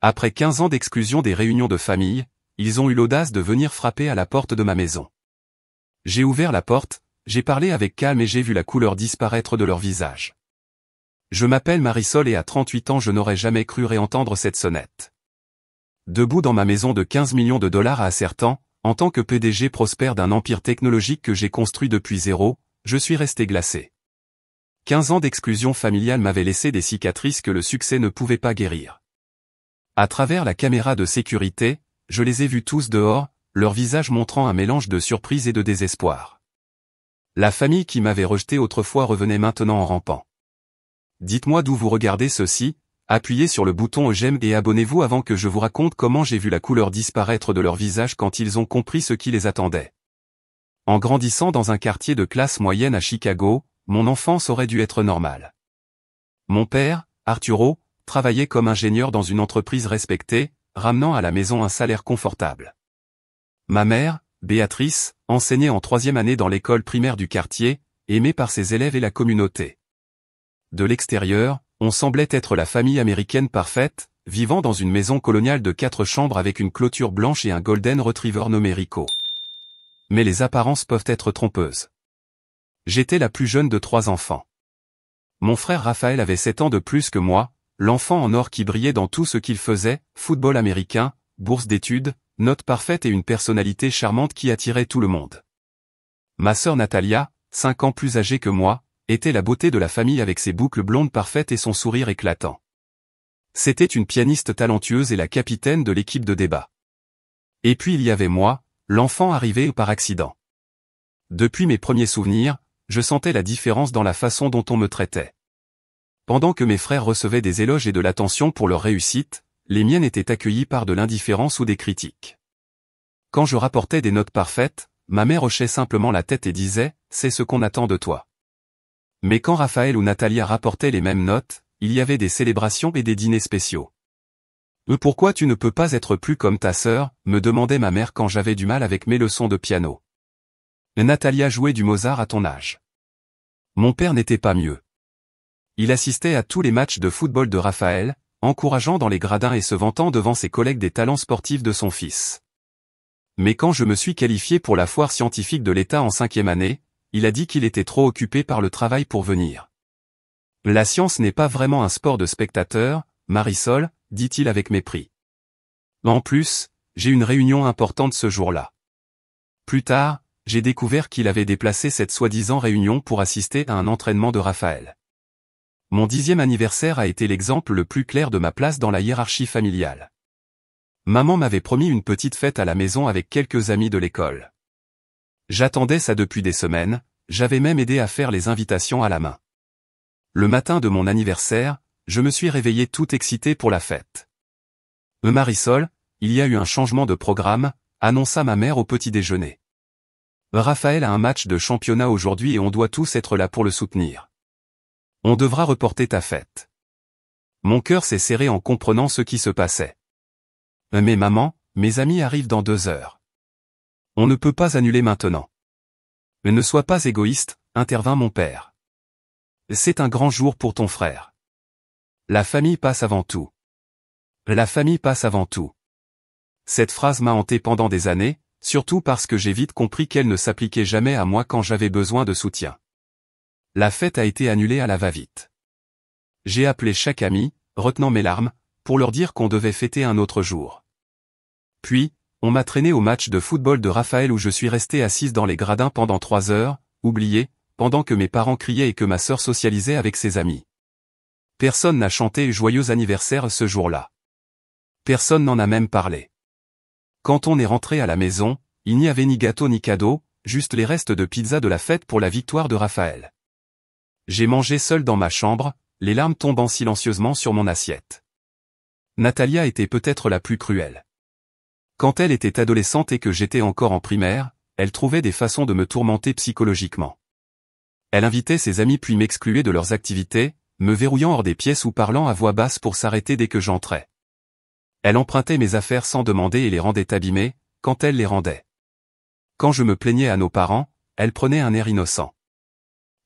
Après 15 ans d'exclusion des réunions de famille, ils ont eu l'audace de venir frapper à la porte de ma maison. J'ai ouvert la porte, j'ai parlé avec calme et j'ai vu la couleur disparaître de leur visage. Je m'appelle Marisol et à 38 ans je n'aurais jamais cru réentendre cette sonnette. Debout dans ma maison de 15 millions de dollars à Assertan, en tant que PDG prospère d'un empire technologique que j'ai construit depuis zéro, je suis resté glacé. 15 ans d'exclusion familiale m'avaient laissé des cicatrices que le succès ne pouvait pas guérir. À travers la caméra de sécurité, je les ai vus tous dehors, leur visage montrant un mélange de surprise et de désespoir. La famille qui m'avait rejeté autrefois revenait maintenant en rampant. Dites-moi d'où vous regardez ceci, appuyez sur le bouton j'aime et abonnez-vous avant que je vous raconte comment j'ai vu la couleur disparaître de leur visage quand ils ont compris ce qui les attendait. En grandissant dans un quartier de classe moyenne à Chicago, mon enfance aurait dû être normale. Mon père, Arturo, travaillait comme ingénieur dans une entreprise respectée, ramenant à la maison un salaire confortable. Ma mère, Béatrice, enseignait en 3e année dans l'école primaire du quartier, aimée par ses élèves et la communauté. De l'extérieur, on semblait être la famille américaine parfaite, vivant dans une maison coloniale de 4 chambres avec une clôture blanche et un golden retriever nommé Rico. Mais les apparences peuvent être trompeuses. J'étais la plus jeune de 3 enfants. Mon frère Raphaël avait 7 ans de plus que moi, l'enfant en or qui brillait dans tout ce qu'il faisait, football américain, bourse d'études, notes parfaites et une personnalité charmante qui attirait tout le monde. Ma sœur Natalia, 5 ans plus âgée que moi, était la beauté de la famille avec ses boucles blondes parfaites et son sourire éclatant. C'était une pianiste talentueuse et la capitaine de l'équipe de débat. Et puis il y avait moi, l'enfant arrivé par accident. Depuis mes premiers souvenirs, je sentais la différence dans la façon dont on me traitait. Pendant que mes frères recevaient des éloges et de l'attention pour leur réussite, les miennes étaient accueillies par de l'indifférence ou des critiques. Quand je rapportais des notes parfaites, ma mère hochait simplement la tête et disait « c'est ce qu'on attend de toi ». Mais quand Raphaël ou Natalia rapportaient les mêmes notes, il y avait des célébrations et des dîners spéciaux. « Pourquoi tu ne peux pas être plus comme ta sœur ?» me demandait ma mère quand j'avais du mal avec mes leçons de piano. « Natalia jouait du Mozart à ton âge. » Mon père n'était pas mieux. Il assistait à tous les matchs de football de Raphaël, encourageant dans les gradins et se vantant devant ses collègues des talents sportifs de son fils. Mais quand je me suis qualifié pour la foire scientifique de l'État en 5e année, il a dit qu'il était trop occupé par le travail pour venir. « La science n'est pas vraiment un sport de spectateur, Marisol, dit-il avec mépris. En plus, j'ai une réunion importante ce jour-là. » Plus tard, j'ai découvert qu'il avait déplacé cette soi-disant réunion pour assister à un entraînement de Raphaël. Mon 10e anniversaire a été l'exemple le plus clair de ma place dans la hiérarchie familiale. Maman m'avait promis une petite fête à la maison avec quelques amis de l'école. J'attendais ça depuis des semaines, j'avais même aidé à faire les invitations à la main. Le matin de mon anniversaire, je me suis réveillé tout excité pour la fête. « Marisol, il y a eu un changement de programme », annonça ma mère au petit déjeuner. « Raphaël a un match de championnat aujourd'hui et on doit tous être là pour le soutenir. On devra reporter ta fête. » Mon cœur s'est serré en comprenant ce qui se passait. « Mais maman, mes amis arrivent dans 2 heures. On ne peut pas annuler maintenant. » « Ne sois pas égoïste, intervint mon père. C'est un grand jour pour ton frère. La famille passe avant tout. La famille passe avant tout. Cette phrase m'a hanté pendant des années, surtout parce que j'ai vite compris qu'elle ne s'appliquait jamais à moi quand j'avais besoin de soutien. La fête a été annulée à la va-vite. J'ai appelé chaque ami, retenant mes larmes, pour leur dire qu'on devait fêter un autre jour. Puis, on m'a traîné au match de football de Raphaël où je suis resté assise dans les gradins pendant 3 heures, oubliée, pendant que mes parents criaient et que ma sœur socialisait avec ses amis. Personne n'a chanté « Joyeux anniversaire » ce jour-là. Personne n'en a même parlé. Quand on est rentré à la maison, il n'y avait ni gâteau ni cadeau, juste les restes de pizza de la fête pour la victoire de Raphaël. J'ai mangé seul dans ma chambre, les larmes tombant silencieusement sur mon assiette. Natalia était peut-être la plus cruelle. Quand elle était adolescente et que j'étais encore en primaire, elle trouvait des façons de me tourmenter psychologiquement. Elle invitait ses amis puis m'excluait de leurs activités, me verrouillant hors des pièces ou parlant à voix basse pour s'arrêter dès que j'entrais. Elle empruntait mes affaires sans demander et les rendait abîmées, quand elle les rendait. Quand je me plaignais à nos parents, elle prenait un air innocent.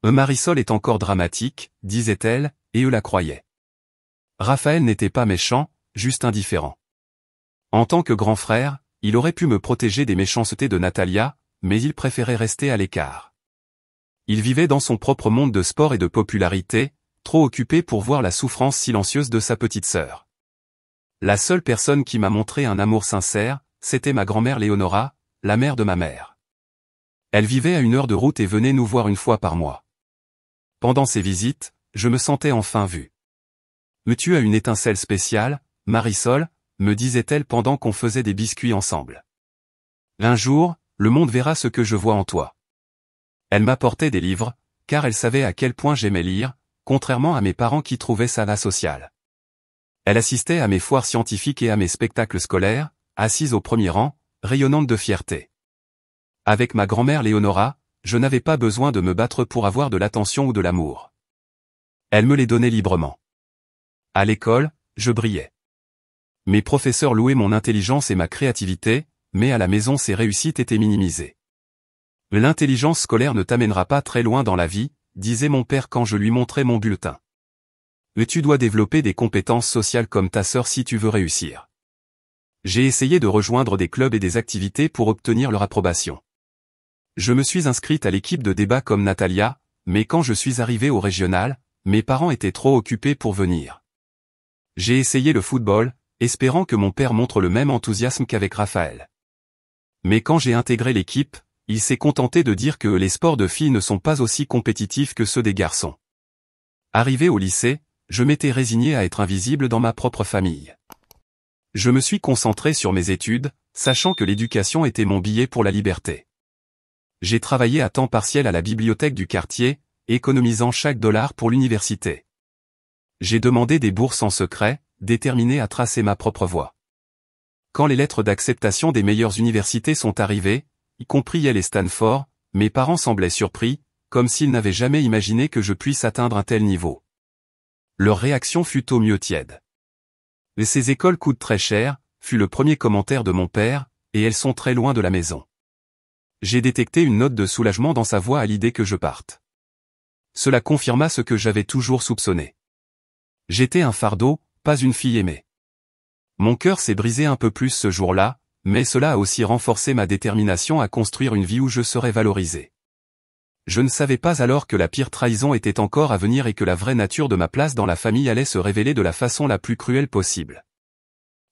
« Marisol est encore dramatique », disait-elle, et eux la croyaient. Raphaël n'était pas méchant, juste indifférent. En tant que grand frère, il aurait pu me protéger des méchancetés de Natalia, mais il préférait rester à l'écart. Il vivait dans son propre monde de sport et de popularité, trop occupé pour voir la souffrance silencieuse de sa petite sœur. La seule personne qui m'a montré un amour sincère, c'était ma grand-mère Léonora, la mère de ma mère. Elle vivait à 1 heure de route et venait nous voir 1 fois par mois. Pendant ces visites, je me sentais enfin vu. « Tu as une étincelle spéciale, Marisol », me disait-elle pendant qu'on faisait des biscuits ensemble. « Un jour, le monde verra ce que je vois en toi. » Elle m'apportait des livres, car elle savait à quel point j'aimais lire, contrairement à mes parents qui trouvaient ça asocial. Elle assistait à mes foires scientifiques et à mes spectacles scolaires, assise au premier rang, rayonnante de fierté. Avec ma grand-mère Léonora, je n'avais pas besoin de me battre pour avoir de l'attention ou de l'amour. Elle me les donnait librement. À l'école, je brillais. Mes professeurs louaient mon intelligence et ma créativité, mais à la maison ces réussites étaient minimisées. « L'intelligence scolaire ne t'amènera pas très loin dans la vie », disait mon père quand je lui montrais mon bulletin. « Tu dois développer des compétences sociales comme ta sœur si tu veux réussir. » J'ai essayé de rejoindre des clubs et des activités pour obtenir leur approbation. Je me suis inscrite à l'équipe de débat comme Natalia, mais quand je suis arrivé au régional, mes parents étaient trop occupés pour venir. J'ai essayé le football, espérant que mon père montre le même enthousiasme qu'avec Raphaël. Mais quand j'ai intégré l'équipe, il s'est contenté de dire que les sports de filles ne sont pas aussi compétitifs que ceux des garçons. Arrivé au lycée, je m'étais résigné à être invisible dans ma propre famille. Je me suis concentré sur mes études, sachant que l'éducation était mon billet pour la liberté. J'ai travaillé à temps partiel à la bibliothèque du quartier, économisant chaque dollar pour l'université. J'ai demandé des bourses en secret, déterminé à tracer ma propre voie. Quand les lettres d'acceptation des meilleures universités sont arrivées, y compris Yale et Stanford, mes parents semblaient surpris, comme s'ils n'avaient jamais imaginé que je puisse atteindre un tel niveau. Leur réaction fut au mieux tiède. « Ces écoles coûtent très cher », fut le premier commentaire de mon père, et elles sont très loin de la maison. J'ai détecté une note de soulagement dans sa voix à l'idée que je parte. Cela confirma ce que j'avais toujours soupçonné. J'étais un fardeau, pas une fille aimée. Mon cœur s'est brisé un peu plus ce jour-là, mais cela a aussi renforcé ma détermination à construire une vie où je serais valorisé. Je ne savais pas alors que la pire trahison était encore à venir et que la vraie nature de ma place dans la famille allait se révéler de la façon la plus cruelle possible.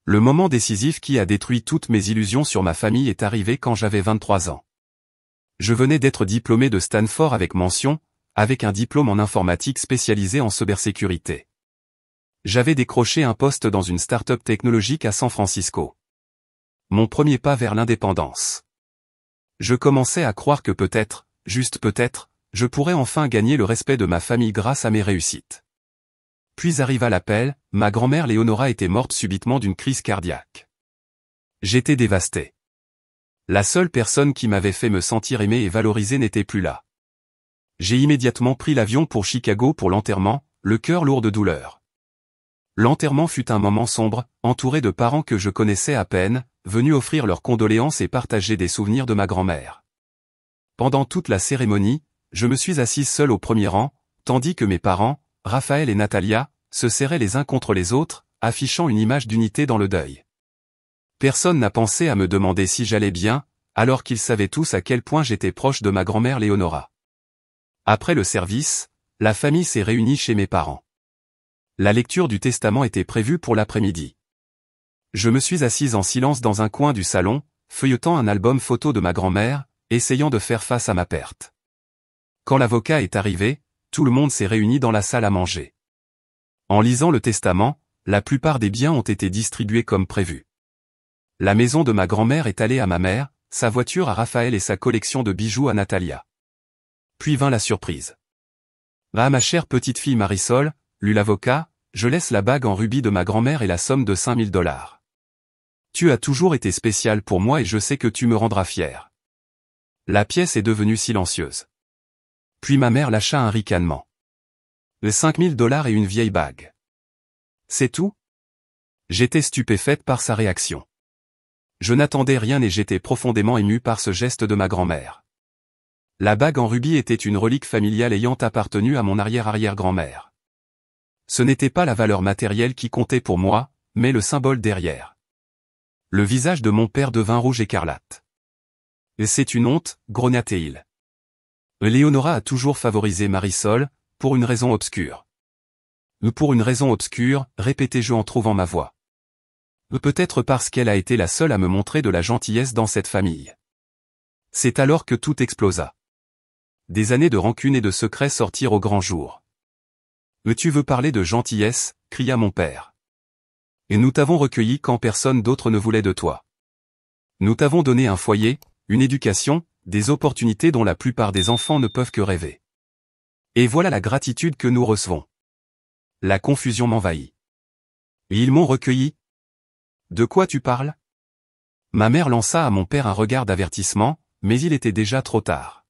Le moment décisif qui a détruit toutes mes illusions sur ma famille est arrivé quand j'avais 23 ans. Je venais d'être diplômé de Stanford avec mention, avec un diplôme en informatique spécialisé en cybersécurité. J'avais décroché un poste dans une start-up technologique à San Francisco. Mon premier pas vers l'indépendance. Je commençais à croire que peut-être, juste peut-être, je pourrais enfin gagner le respect de ma famille grâce à mes réussites. Puis arriva l'appel, ma grand-mère Léonora était morte subitement d'une crise cardiaque. J'étais dévasté. La seule personne qui m'avait fait me sentir aimé et valorisé n'était plus là. J'ai immédiatement pris l'avion pour Chicago pour l'enterrement, le cœur lourd de douleur. L'enterrement fut un moment sombre, entouré de parents que je connaissais à peine, venus offrir leurs condoléances et partager des souvenirs de ma grand-mère. Pendant toute la cérémonie, je me suis assise seule au premier rang, tandis que mes parents, Raphaël et Natalia, se serraient les uns contre les autres, affichant une image d'unité dans le deuil. Personne n'a pensé à me demander si j'allais bien, alors qu'ils savaient tous à quel point j'étais proche de ma grand-mère Léonora. Après le service, la famille s'est réunie chez mes parents. La lecture du testament était prévue pour l'après-midi. Je me suis assise en silence dans un coin du salon, feuilletant un album photo de ma grand-mère, essayant de faire face à ma perte. Quand l'avocat est arrivé, tout le monde s'est réuni dans la salle à manger. En lisant le testament, la plupart des biens ont été distribués comme prévu. La maison de ma grand-mère est allée à ma mère, sa voiture à Raphaël et sa collection de bijoux à Natalia. Puis vint la surprise. « Ah ma chère petite fille Marisol », lut l'avocat, « je laisse la bague en rubis de ma grand-mère et la somme de 5 000 $. Tu as toujours été spécial pour moi et je sais que tu me rendras fier. » La pièce est devenue silencieuse. Puis ma mère lâcha un ricanement. « Les 5 000 $ et une vieille bague. C'est tout ?» J'étais stupéfaite par sa réaction. Je n'attendais rien et j'étais profondément ému par ce geste de ma grand-mère. La bague en rubis était une relique familiale ayant appartenu à mon arrière-arrière-grand-mère. Ce n'était pas la valeur matérielle qui comptait pour moi, mais le symbole derrière. Le visage de mon père devint rouge écarlate. C'est une honte, grogna-t-il. Léonora a toujours favorisé Marisol, pour une raison obscure. Pour une raison obscure, répétai-je en trouvant ma voix. Peut-être parce qu'elle a été la seule à me montrer de la gentillesse dans cette famille. C'est alors que tout explosa. Des années de rancune et de secrets sortirent au grand jour. Tu veux parler de gentillesse, cria mon père. Et nous t'avons recueilli quand personne d'autre ne voulait de toi. Nous t'avons donné un foyer, une éducation, des opportunités dont la plupart des enfants ne peuvent que rêver. Et voilà la gratitude que nous recevons. La confusion m'envahit. Et ils m'ont recueilli. De quoi tu parles? Ma mère lança à mon père un regard d'avertissement, mais il était déjà trop tard.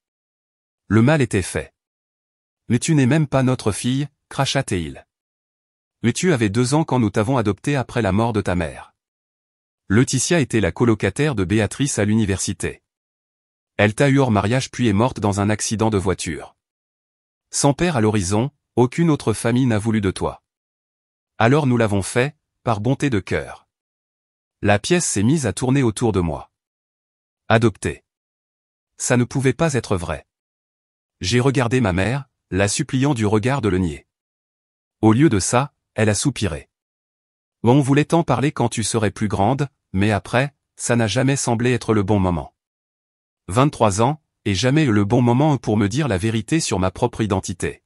Le mal était fait. Mais tu n'es même pas notre fille, cracha-t-il. Mais tu avais 2 ans quand nous t'avons adopté après la mort de ta mère. Laetitia était la colocataire de Béatrice à l'université. Elle t'a eu hors mariage puis est morte dans un accident de voiture. Sans père à l'horizon, aucune autre famille n'a voulu de toi. Alors nous l'avons fait, par bonté de cœur. La pièce s'est mise à tourner autour de moi. Adopté. Ça ne pouvait pas être vrai. J'ai regardé ma mère, la suppliant du regard de le nier. Au lieu de ça, elle a soupiré. On voulait t'en parler quand tu serais plus grande, mais après, ça n'a jamais semblé être le bon moment. 23 ans, et jamais le bon moment pour me dire la vérité sur ma propre identité.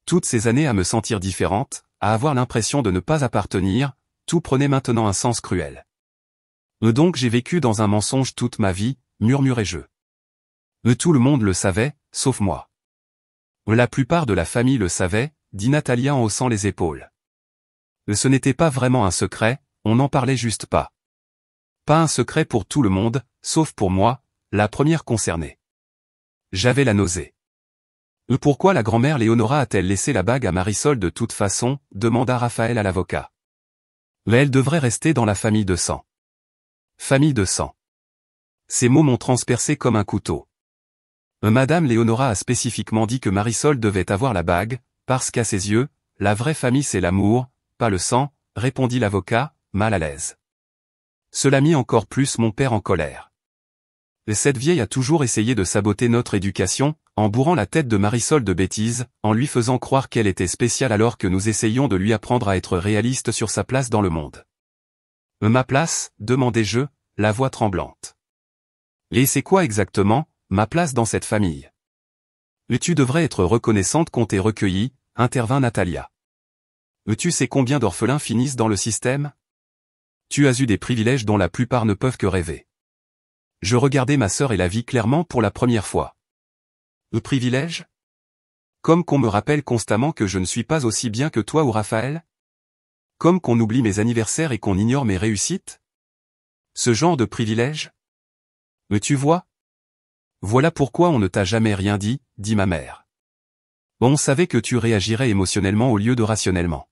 Toutes ces années à me sentir différente, à avoir l'impression de ne pas appartenir, tout prenait maintenant un sens cruel. Donc j'ai vécu dans un mensonge toute ma vie, murmurai-je. Tout le monde le savait, sauf moi. La plupart de la famille le savait, dit Natalia en haussant les épaules. Ce n'était pas vraiment un secret, on n'en parlait juste pas. Pas un secret pour tout le monde, sauf pour moi, la première concernée. J'avais la nausée. Pourquoi la grand-mère Léonora a-t-elle laissé la bague à Marisol de toute façon, demanda Raphaël à l'avocat. Mais elle devrait rester dans la famille de sang. Famille de sang. Ces mots m'ont transpercé comme un couteau. Madame Léonora a spécifiquement dit que Marisol devait avoir la bague, parce qu'à ses yeux, la vraie famille c'est l'amour, pas le sang, répondit l'avocat, mal à l'aise. Cela mit encore plus mon père en colère. Cette vieille a toujours essayé de saboter notre éducation, en bourrant la tête de Marisol de bêtises, en lui faisant croire qu'elle était spéciale alors que nous essayions de lui apprendre à être réaliste sur sa place dans le monde. Ma place, demandai-je, la voix tremblante. Et c'est quoi exactement, ma place dans cette famille? Tu devrais être reconnaissante qu'on t'ait recueilli, intervint Natalia. Tu sais combien d'orphelins finissent dans le système? Tu as eu des privilèges dont la plupart ne peuvent que rêver. Je regardais ma sœur et la vie clairement pour la première fois. Privilège? Comme qu'on me rappelle constamment que je ne suis pas aussi bien que toi ou Raphaël? Comme qu'on oublie mes anniversaires et qu'on ignore mes réussites? Ce genre de privilège? Mais tu vois? Voilà pourquoi on ne t'a jamais rien dit, dit ma mère. On savait que tu réagirais émotionnellement au lieu de rationnellement.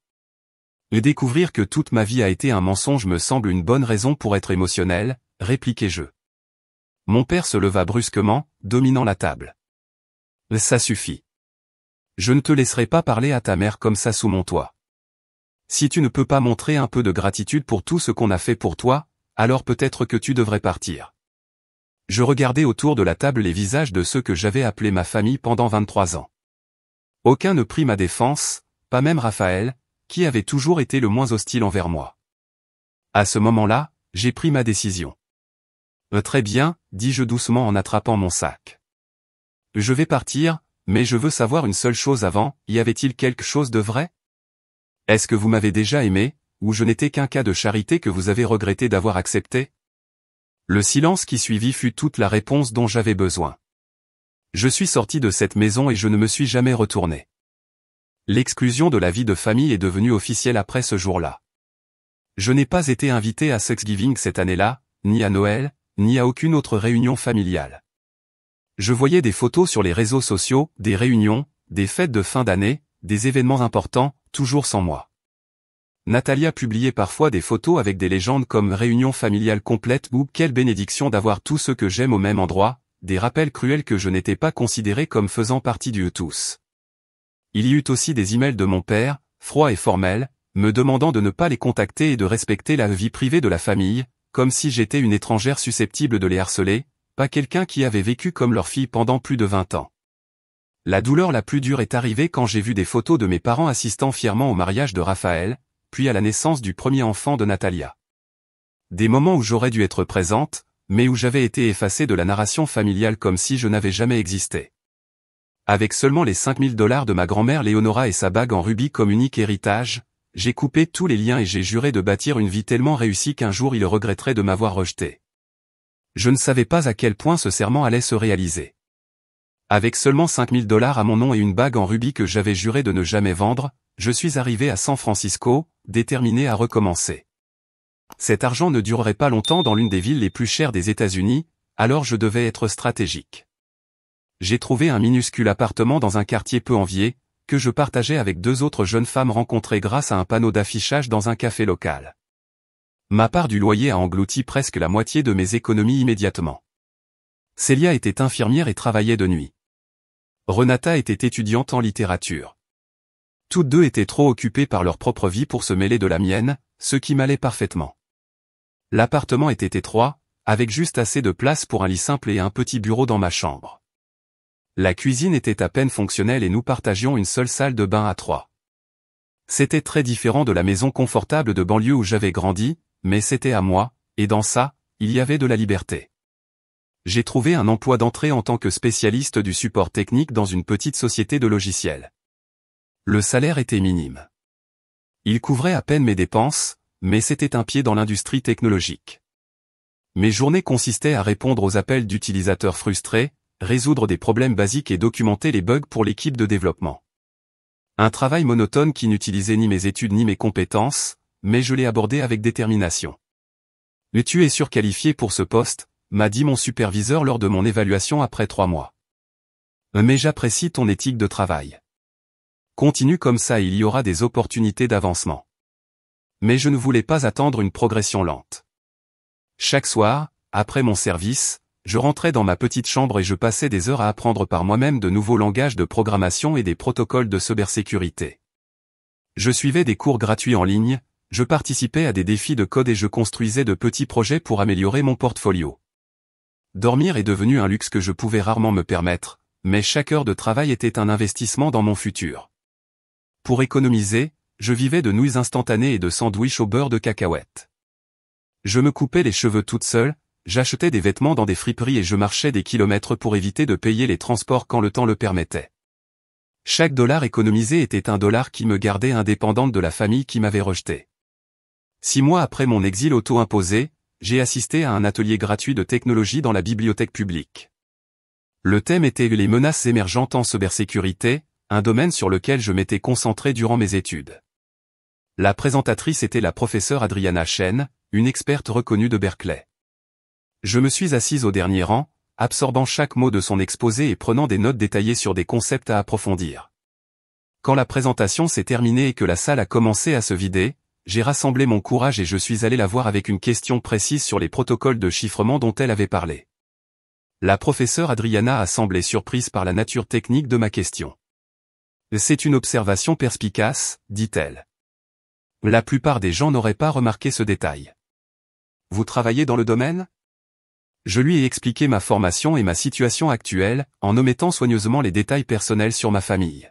Et découvrir que toute ma vie a été un mensonge me semble une bonne raison pour être émotionnel, répliquai-je. Mon père se leva brusquement, dominant la table. Ça suffit. Je ne te laisserai pas parler à ta mère comme ça sous mon toit. Si tu ne peux pas montrer un peu de gratitude pour tout ce qu'on a fait pour toi, alors peut-être que tu devrais partir. Je regardais autour de la table les visages de ceux que j'avais appelés ma famille pendant 23 ans. Aucun ne prit ma défense, pas même Raphaël, qui avait toujours été le moins hostile envers moi. À ce moment-là, j'ai pris ma décision. Très bien, dis-je doucement en attrapant mon sac. Je vais partir, mais je veux savoir une seule chose avant, y avait-il quelque chose de vrai? Est-ce que vous m'avez déjà aimé, ou je n'étais qu'un cas de charité que vous avez regretté d'avoir accepté? Le silence qui suivit fut toute la réponse dont j'avais besoin. Je suis sorti de cette maison et je ne me suis jamais retourné. L'exclusion de la vie de famille est devenue officielle après ce jour-là. Je n'ai pas été invité à Thanksgiving cette année-là, ni à Noël, ni à aucune autre réunion familiale. Je voyais des photos sur les réseaux sociaux, des réunions, des fêtes de fin d'année, des événements importants, toujours sans moi. Natalia publiait parfois des photos avec des légendes comme réunion familiale complète ou quelle bénédiction d'avoir tous ceux que j'aime au même endroit, des rappels cruels que je n'étais pas considéré comme faisant partie du tous. Il y eut aussi des emails de mon père, froids et formels, me demandant de ne pas les contacter et de respecter la vie privée de la famille, comme si j'étais une étrangère susceptible de les harceler, pas quelqu'un qui avait vécu comme leur fille pendant plus de 20 ans. La douleur la plus dure est arrivée quand j'ai vu des photos de mes parents assistant fièrement au mariage de Raphaël, puis à la naissance du premier enfant de Natalia. Des moments où j'aurais dû être présente, mais où j'avais été effacée de la narration familiale comme si je n'avais jamais existé. Avec seulement les $5000 de ma grand-mère Léonora et sa bague en rubis comme unique héritage, j'ai coupé tous les liens et j'ai juré de bâtir une vie tellement réussie qu'un jour il regretterait de m'avoir rejetée. Je ne savais pas à quel point ce serment allait se réaliser. Avec seulement $5000 à mon nom et une bague en rubis que j'avais juré de ne jamais vendre, je suis arrivé à San Francisco, déterminé à recommencer. Cet argent ne durerait pas longtemps dans l'une des villes les plus chères des États-Unis, alors je devais être stratégique. J'ai trouvé un minuscule appartement dans un quartier peu envié, que je partageais avec 2 autres jeunes femmes rencontrées grâce à un panneau d'affichage dans un café local. Ma part du loyer a englouti presque la moitié de mes économies immédiatement. Célia était infirmière et travaillait de nuit. Renata était étudiante en littérature. Toutes deux étaient trop occupées par leur propre vie pour se mêler de la mienne, ce qui m'allait parfaitement. L'appartement était étroit, avec juste assez de place pour un lit simple et un petit bureau dans ma chambre. La cuisine était à peine fonctionnelle et nous partagions une seule salle de bain à 3. C'était très différent de la maison confortable de banlieue où j'avais grandi, mais c'était à moi, et dans ça, il y avait de la liberté. J'ai trouvé un emploi d'entrée en tant que spécialiste du support technique dans une petite société de logiciels. Le salaire était minime. Il couvrait à peine mes dépenses, mais c'était un pied dans l'industrie technologique. Mes journées consistaient à répondre aux appels d'utilisateurs frustrés, résoudre des problèmes basiques et documenter les bugs pour l'équipe de développement. Un travail monotone qui n'utilisait ni mes études ni mes compétences, mais je l'ai abordé avec détermination. « Tu es surqualifié pour ce poste », m'a dit mon superviseur lors de mon évaluation après 3 mois. « Mais j'apprécie ton éthique de travail. Continue comme ça et il y aura des opportunités d'avancement. » Mais je ne voulais pas attendre une progression lente. Chaque soir, après mon service, je rentrais dans ma petite chambre et je passais des heures à apprendre par moi-même de nouveaux langages de programmation et des protocoles de cybersécurité. Je suivais des cours gratuits en ligne, je participais à des défis de code et je construisais de petits projets pour améliorer mon portfolio. Dormir est devenu un luxe que je pouvais rarement me permettre, mais chaque heure de travail était un investissement dans mon futur. Pour économiser, je vivais de nouilles instantanées et de sandwichs au beurre de cacahuètes. Je me coupais les cheveux toute seule, j'achetais des vêtements dans des friperies et je marchais des kilomètres pour éviter de payer les transports quand le temps le permettait. Chaque dollar économisé était un dollar qui me gardait indépendante de la famille qui m'avait rejeté. 6 mois après mon exil auto-imposé, j'ai assisté à un atelier gratuit de technologie dans la bibliothèque publique. Le thème était les menaces émergentes en cybersécurité, un domaine sur lequel je m'étais concentré durant mes études. La présentatrice était la professeure Adriana Chen, une experte reconnue de Berkeley. Je me suis assise au dernier rang, absorbant chaque mot de son exposé et prenant des notes détaillées sur des concepts à approfondir. Quand la présentation s'est terminée et que la salle a commencé à se vider, j'ai rassemblé mon courage et je suis allé la voir avec une question précise sur les protocoles de chiffrement dont elle avait parlé. La professeure Adriana a semblé surprise par la nature technique de ma question. « C'est une observation perspicace, dit-elle. La plupart des gens n'auraient pas remarqué ce détail. Vous travaillez dans le domaine ? » Je lui ai expliqué ma formation et ma situation actuelle, en omettant soigneusement les détails personnels sur ma famille.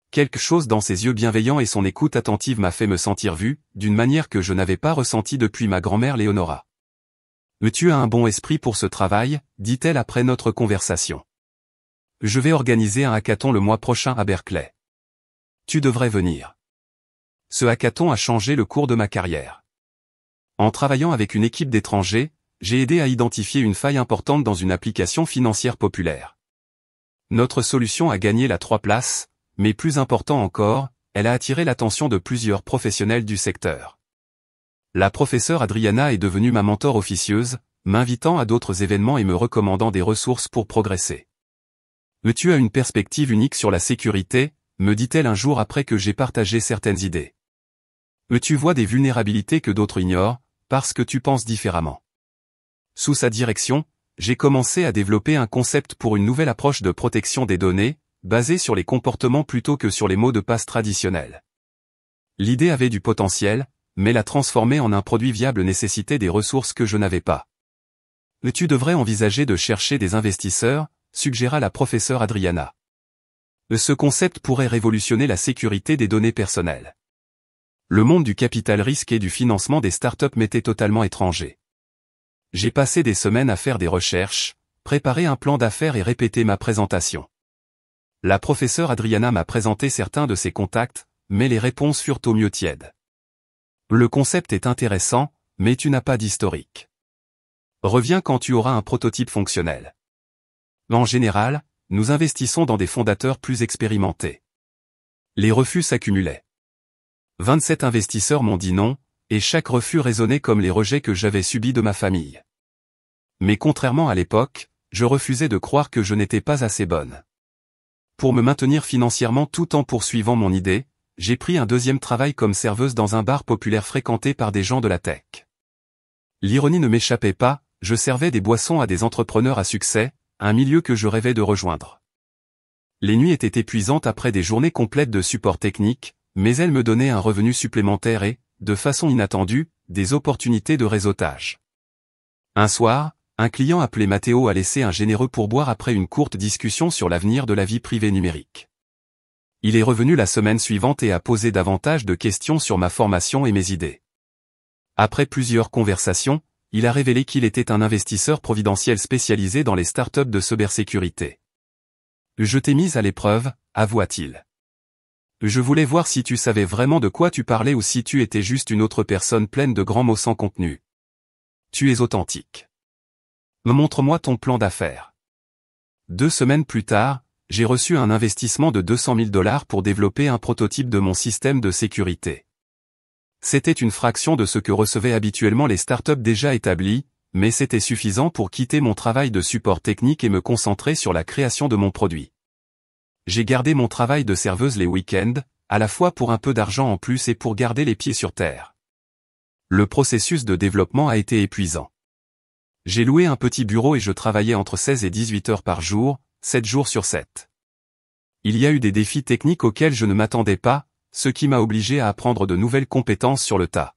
Quelque chose dans ses yeux bienveillants et son écoute attentive m'a fait me sentir vu, d'une manière que je n'avais pas ressentie depuis ma grand-mère Léonora. « Tu as un bon esprit pour ce travail », dit-elle après notre conversation. « Je vais organiser un hackathon le mois prochain à Berkeley. Tu devrais venir. » Ce hackathon a changé le cours de ma carrière. En travaillant avec une équipe d'étrangers, j'ai aidé à identifier une faille importante dans une application financière populaire. Notre solution a gagné la 3 places, mais plus important encore, elle a attiré l'attention de plusieurs professionnels du secteur. La professeure Adriana est devenue ma mentor officieuse, m'invitant à d'autres événements et me recommandant des ressources pour progresser. « Tu as une perspective unique sur la sécurité », me dit-elle un jour après que j'ai partagé certaines idées. « Tu vois des vulnérabilités que d'autres ignorent, parce que tu penses différemment. » Sous sa direction, j'ai commencé à développer un concept pour une nouvelle approche de protection des données, basée sur les comportements plutôt que sur les mots de passe traditionnels. L'idée avait du potentiel, mais la transformer en un produit viable nécessitait des ressources que je n'avais pas. Tu devrais envisager de chercher des investisseurs, suggéra la professeure Adriana. Ce concept pourrait révolutionner la sécurité des données personnelles. Le monde du capital risque et du financement des startups m'était totalement étranger. J'ai passé des semaines à faire des recherches, préparer un plan d'affaires et répéter ma présentation. La professeure Adriana m'a présenté certains de ses contacts, mais les réponses furent au mieux tièdes. Le concept est intéressant, mais tu n'as pas d'historique. Reviens quand tu auras un prototype fonctionnel. En général, nous investissons dans des fondateurs plus expérimentés. Les refus s'accumulaient. 27 investisseurs m'ont dit non, et chaque refus résonnait comme les rejets que j'avais subis de ma famille. Mais contrairement à l'époque, je refusais de croire que je n'étais pas assez bonne. Pour me maintenir financièrement tout en poursuivant mon idée, j'ai pris un deuxième travail comme serveuse dans un bar populaire fréquenté par des gens de la tech. L'ironie ne m'échappait pas, je servais des boissons à des entrepreneurs à succès, un milieu que je rêvais de rejoindre. Les nuits étaient épuisantes après des journées complètes de support technique, mais elles me donnaient un revenu supplémentaire et, de façon inattendue, des opportunités de réseautage. Un soir, un client appelé Matteo a laissé un généreux pourboire après une courte discussion sur l'avenir de la vie privée numérique. Il est revenu la semaine suivante et a posé davantage de questions sur ma formation et mes idées. Après plusieurs conversations, il a révélé qu'il était un investisseur providentiel spécialisé dans les startups de cybersécurité. « Je t'ai mise à l'épreuve », avoua-t-il. « Je voulais voir si tu savais vraiment de quoi tu parlais ou si tu étais juste une autre personne pleine de grands mots sans contenu. Tu es authentique. Montre-moi ton plan d'affaires. » 2 semaines plus tard, j'ai reçu un investissement de $200 000 pour développer un prototype de mon système de sécurité. C'était une fraction de ce que recevaient habituellement les startups déjà établies, mais c'était suffisant pour quitter mon travail de support technique et me concentrer sur la création de mon produit. J'ai gardé mon travail de serveuse les week-ends, à la fois pour un peu d'argent en plus et pour garder les pieds sur terre. Le processus de développement a été épuisant. J'ai loué un petit bureau et je travaillais entre 16 et 18 heures par jour, 7 jours sur 7. Il y a eu des défis techniques auxquels je ne m'attendais pas, ce qui m'a obligé à apprendre de nouvelles compétences sur le tas.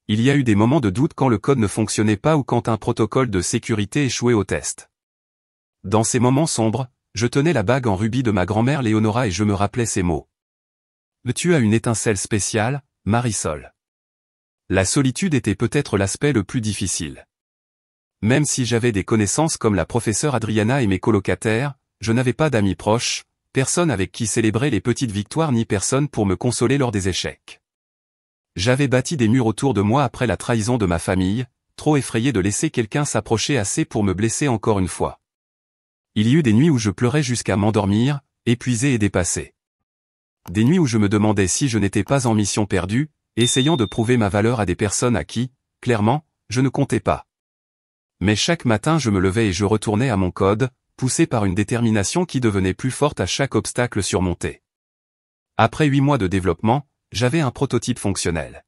Il y a eu des moments de doute quand le code ne fonctionnait pas ou quand un protocole de sécurité échouait au test. Dans ces moments sombres, je tenais la bague en rubis de ma grand-mère Léonora et je me rappelais ces mots. « Tu as une étincelle spéciale, Marisol. » La solitude était peut-être l'aspect le plus difficile. Même si j'avais des connaissances comme la professeure Adriana et mes colocataires, je n'avais pas d'amis proches, personne avec qui célébrer les petites victoires ni personne pour me consoler lors des échecs. J'avais bâti des murs autour de moi après la trahison de ma famille, trop effrayé de laisser quelqu'un s'approcher assez pour me blesser encore une fois. Il y eut des nuits où je pleurais jusqu'à m'endormir, épuisé et dépassé. Des nuits où je me demandais si je n'étais pas en mission perdue, essayant de prouver ma valeur à des personnes à qui, clairement, je ne comptais pas. Mais chaque matin je me levais et je retournais à mon code, poussé par une détermination qui devenait plus forte à chaque obstacle surmonté. Après 8 mois de développement, j'avais un prototype fonctionnel.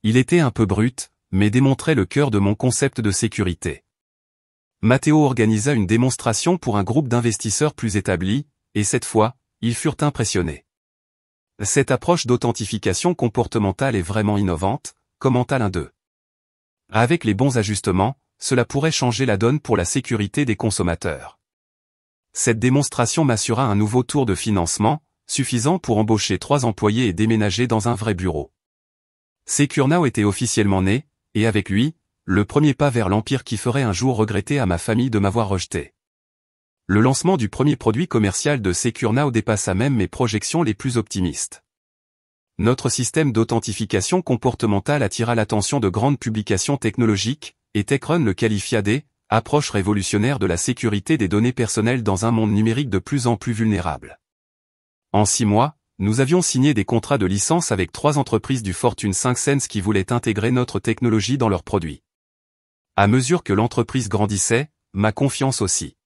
Il était un peu brut, mais démontrait le cœur de mon concept de sécurité. Matteo organisa une démonstration pour un groupe d'investisseurs plus établis, et cette fois, ils furent impressionnés. Cette approche d'authentification comportementale est vraiment innovante, commenta l'un d'eux. Avec les bons ajustements, cela pourrait changer la donne pour la sécurité des consommateurs. Cette démonstration m'assura un nouveau tour de financement, suffisant pour embaucher 3 employés et déménager dans un vrai bureau. SecureNow était officiellement né, et avec lui, le premier pas vers l'empire qui ferait un jour regretter à ma famille de m'avoir rejeté. Le lancement du premier produit commercial de SecureNow dépassa même mes projections les plus optimistes. Notre système d'authentification comportementale attira l'attention de grandes publications technologiques, et TechRun le qualifia d'« approche révolutionnaire de la sécurité des données personnelles dans un monde numérique de plus en plus vulnérable ». En 6 mois, nous avions signé des contrats de licence avec 3 entreprises du Fortune 500 qui voulaient intégrer notre technologie dans leurs produits. À mesure que l'entreprise grandissait, ma confiance aussi.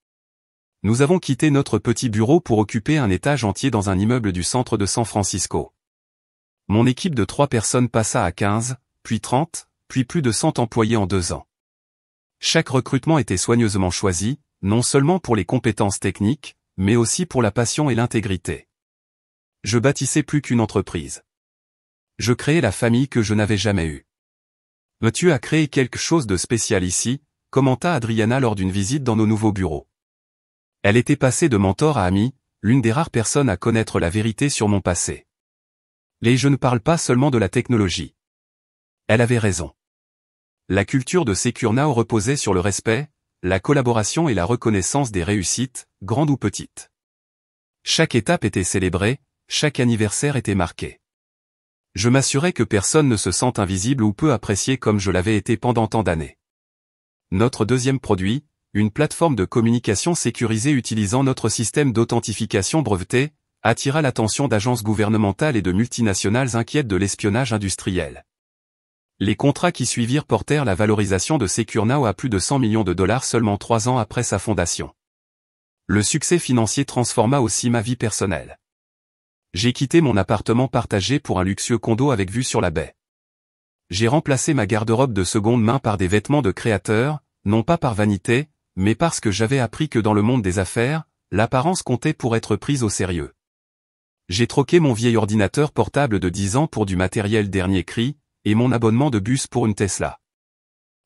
Nous avons quitté notre petit bureau pour occuper un étage entier dans un immeuble du centre de San Francisco. Mon équipe de 3 personnes passa à 15, puis 30, puis plus de 100 employés en 2 ans. Chaque recrutement était soigneusement choisi, non seulement pour les compétences techniques, mais aussi pour la passion et l'intégrité. Je bâtissais plus qu'une entreprise. Je créais la famille que je n'avais jamais eue. Tu as créé quelque chose de spécial ici, commenta Adriana lors d'une visite dans nos nouveaux bureaux. Elle était passée de mentor à amie, l'une des rares personnes à connaître la vérité sur mon passé. Et je ne parle pas seulement de la technologie. Elle avait raison. La culture de Secure Now reposait sur le respect, la collaboration et la reconnaissance des réussites, grandes ou petites. Chaque étape était célébrée, chaque anniversaire était marqué. Je m'assurais que personne ne se sente invisible ou peu apprécié comme je l'avais été pendant tant d'années. Notre deuxième produit, une plateforme de communication sécurisée utilisant notre système d'authentification breveté, attira l'attention d'agences gouvernementales et de multinationales inquiètes de l'espionnage industriel. Les contrats qui suivirent portèrent la valorisation de Secure Now à plus de 100 millions de dollars seulement 3 ans après sa fondation. Le succès financier transforma aussi ma vie personnelle. J'ai quitté mon appartement partagé pour un luxueux condo avec vue sur la baie. J'ai remplacé ma garde-robe de seconde main par des vêtements de créateur, non pas par vanité, mais parce que j'avais appris que dans le monde des affaires, l'apparence comptait pour être prise au sérieux. J'ai troqué mon vieil ordinateur portable de 10 ans pour du matériel dernier cri, et mon abonnement de bus pour une Tesla.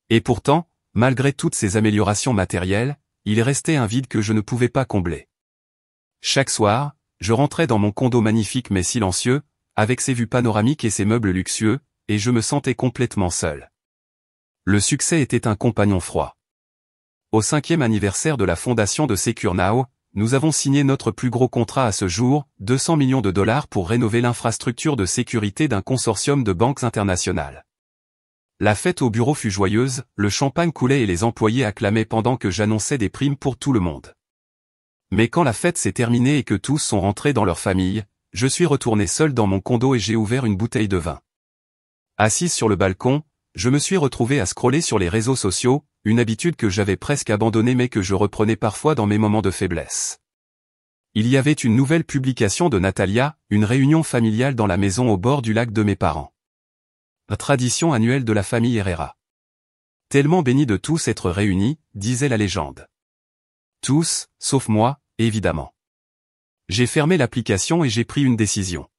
Et pourtant, malgré toutes ces améliorations matérielles, il restait un vide que je ne pouvais pas combler. Chaque soir, je rentrais dans mon condo magnifique mais silencieux, avec ses vues panoramiques et ses meubles luxueux, et je me sentais complètement seul. Le succès était un compagnon froid. Au 5e anniversaire de la fondation de Secure Now, nous avons signé notre plus gros contrat à ce jour, 200 millions de dollars pour rénover l'infrastructure de sécurité d'un consortium de banques internationales. La fête au bureau fut joyeuse, le champagne coulait et les employés acclamaient pendant que j'annonçais des primes pour tout le monde. Mais quand la fête s'est terminée et que tous sont rentrés dans leur famille, je suis retourné seul dans mon condo et j'ai ouvert une bouteille de vin. Assise sur le balcon, je me suis retrouvé à scroller sur les réseaux sociaux, une habitude que j'avais presque abandonnée mais que je reprenais parfois dans mes moments de faiblesse. Il y avait une nouvelle publication de Natalia, une réunion familiale dans la maison au bord du lac de mes parents. La tradition annuelle de la famille Herrera. Tellement béni de tous être réunis, disait la légende. Tous, sauf moi, évidemment. J'ai fermé l'application et j'ai pris une décision.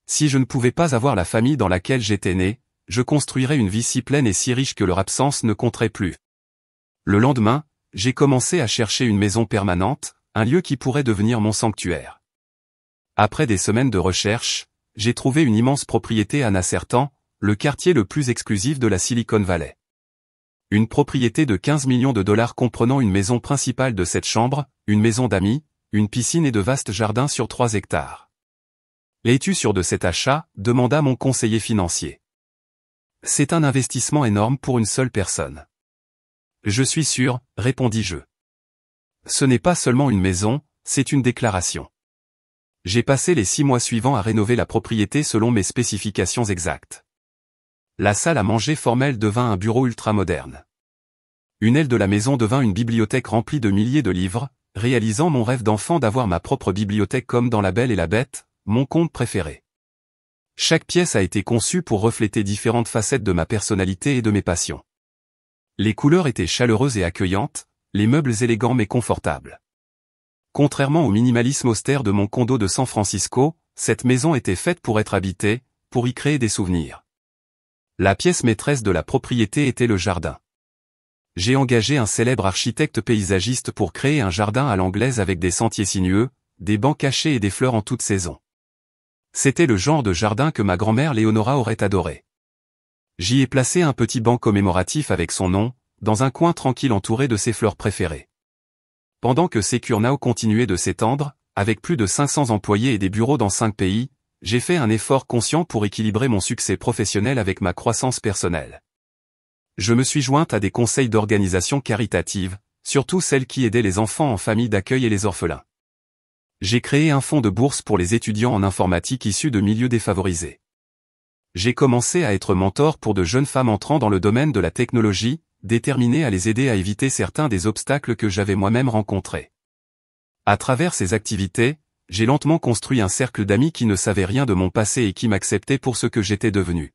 Si je ne pouvais pas avoir la famille dans laquelle j'étais né, je construirais une vie si pleine et si riche que leur absence ne compterait plus. Le lendemain, j'ai commencé à chercher une maison permanente, un lieu qui pourrait devenir mon sanctuaire. Après des semaines de recherche, j'ai trouvé une immense propriété à Nassertan, le quartier le plus exclusif de la Silicon Valley. Une propriété de 15 millions de dollars comprenant une maison principale de 7 chambres, une maison d'amis, une piscine et de vastes jardins sur 3 hectares. Es-tu sûr de cet achat ? Demanda mon conseiller financier. C'est un investissement énorme pour une seule personne. Je suis sûr, répondis-je. Ce n'est pas seulement une maison, c'est une déclaration. J'ai passé les 6 mois suivants à rénover la propriété selon mes spécifications exactes. La salle à manger formelle devint un bureau ultramoderne. Une aile de la maison devint une bibliothèque remplie de milliers de livres, réalisant mon rêve d'enfant d'avoir ma propre bibliothèque comme dans La Belle et la Bête, mon conte préféré. Chaque pièce a été conçue pour refléter différentes facettes de ma personnalité et de mes passions. Les couleurs étaient chaleureuses et accueillantes, les meubles élégants mais confortables. Contrairement au minimalisme austère de mon condo de San Francisco, cette maison était faite pour être habitée, pour y créer des souvenirs. La pièce maîtresse de la propriété était le jardin. J'ai engagé un célèbre architecte paysagiste pour créer un jardin à l'anglaise avec des sentiers sinueux, des bancs cachés et des fleurs en toute saison. C'était le genre de jardin que ma grand-mère Léonora aurait adoré. J'y ai placé un petit banc commémoratif avec son nom, dans un coin tranquille entouré de ses fleurs préférées. Pendant que Secure Now continuait de s'étendre, avec plus de 500 employés et des bureaux dans 5 pays, j'ai fait un effort conscient pour équilibrer mon succès professionnel avec ma croissance personnelle. Je me suis jointe à des conseils d'organisations caritatives, surtout celles qui aidaient les enfants en famille d'accueil et les orphelins. J'ai créé un fonds de bourse pour les étudiants en informatique issus de milieux défavorisés. J'ai commencé à être mentor pour de jeunes femmes entrant dans le domaine de la technologie, déterminées à les aider à éviter certains des obstacles que j'avais moi-même rencontrés. À travers ces activités, j'ai lentement construit un cercle d'amis qui ne savaient rien de mon passé et qui m'acceptaient pour ce que j'étais devenu.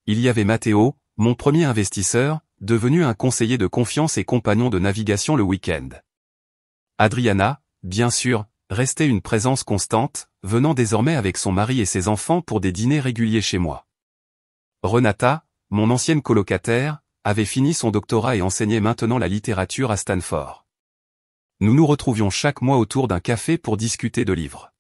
Il y avait Matteo, mon premier investisseur, devenu un conseiller de confiance et compagnon de navigation le week-end. Adriana, bien sûr, restait une présence constante, venant désormais avec son mari et ses enfants pour des dîners réguliers chez moi. Renata, mon ancienne colocataire, avait fini son doctorat et enseignait maintenant la littérature à Stanford. Nous nous retrouvions chaque mois autour d'un café pour discuter de livres.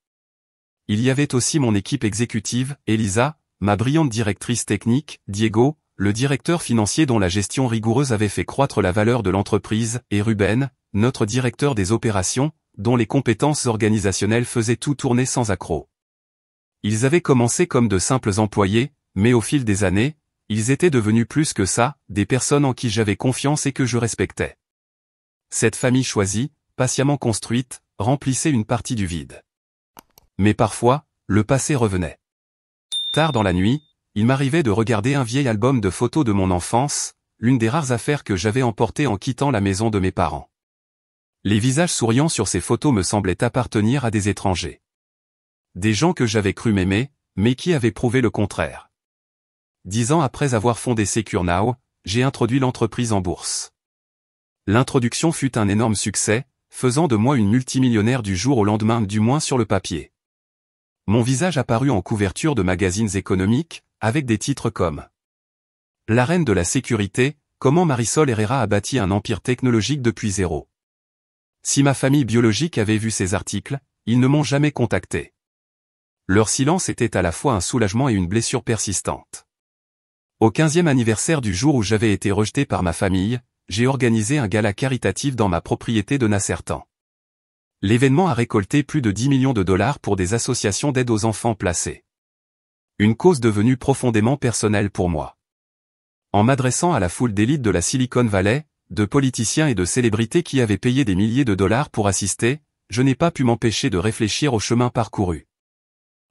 Il y avait aussi mon équipe exécutive, Elisa, ma brillante directrice technique, Diego, le directeur financier dont la gestion rigoureuse avait fait croître la valeur de l'entreprise, et Ruben, notre directeur des opérations, dont les compétences organisationnelles faisaient tout tourner sans accroc. Ils avaient commencé comme de simples employés, mais au fil des années, ils étaient devenus plus que ça, des personnes en qui j'avais confiance et que je respectais. Cette famille choisie, patiemment construite, remplissait une partie du vide. Mais parfois, le passé revenait. Tard dans la nuit, il m'arrivait de regarder un vieil album de photos de mon enfance, l'une des rares affaires que j'avais emportées en quittant la maison de mes parents. Les visages souriants sur ces photos me semblaient appartenir à des étrangers. Des gens que j'avais cru m'aimer, mais qui avaient prouvé le contraire. 10 ans après avoir fondé SecureNow, j'ai introduit l'entreprise en bourse. L'introduction fut un énorme succès, faisant de moi une multimillionnaire du jour au lendemain, du moins sur le papier. Mon visage apparut en couverture de magazines économiques, avec des titres comme « La reine de la sécurité, comment Marisol Herrera a bâti un empire technologique depuis zéro ». Si ma famille biologique avait vu ces articles, ils ne m'ont jamais contacté. Leur silence était à la fois un soulagement et une blessure persistante. Au 15e anniversaire du jour où j'avais été rejeté par ma famille, j'ai organisé un gala caritatif dans ma propriété de Nassertan. L'événement a récolté plus de 10 millions de dollars pour des associations d'aide aux enfants placés. Une cause devenue profondément personnelle pour moi. En m'adressant à la foule d'élite de la Silicon Valley, de politiciens et de célébrités qui avaient payé des milliers de dollars pour assister, je n'ai pas pu m'empêcher de réfléchir au chemin parcouru.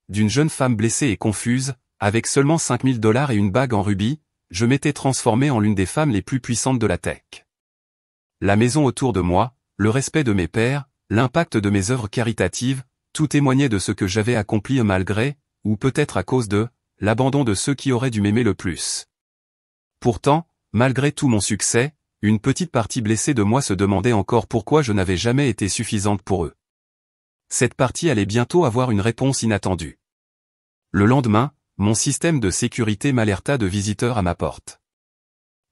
D'une jeune femme blessée et confuse, avec seulement 5 000 dollars et une bague en rubis, je m'étais transformé en l'une des femmes les plus puissantes de la tech. La maison autour de moi, le respect de mes pairs, l'impact de mes œuvres caritatives, tout témoignait de ce que j'avais accompli malgré, ou peut-être à cause de, l'abandon de ceux qui auraient dû m'aimer le plus. Pourtant, malgré tout mon succès, une petite partie blessée de moi se demandait encore pourquoi je n'avais jamais été suffisante pour eux. Cette partie allait bientôt avoir une réponse inattendue. Le lendemain, mon système de sécurité m'alerta de visiteurs à ma porte.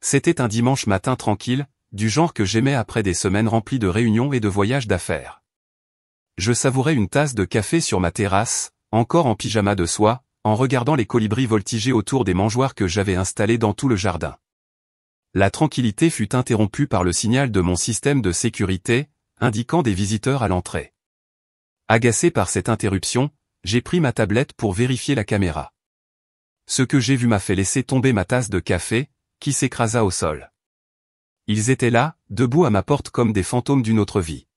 C'était un dimanche matin tranquille, du genre que j'aimais après des semaines remplies de réunions et de voyages d'affaires. Je savourais une tasse de café sur ma terrasse, encore en pyjama de soie, en regardant les colibris voltiger autour des mangeoires que j'avais installés dans tout le jardin. La tranquillité fut interrompue par le signal de mon système de sécurité, indiquant des visiteurs à l'entrée. Agacé par cette interruption, j'ai pris ma tablette pour vérifier la caméra. Ce que j'ai vu m'a fait laisser tomber ma tasse de café, qui s'écrasa au sol. Ils étaient là, debout à ma porte comme des fantômes d'une autre vie.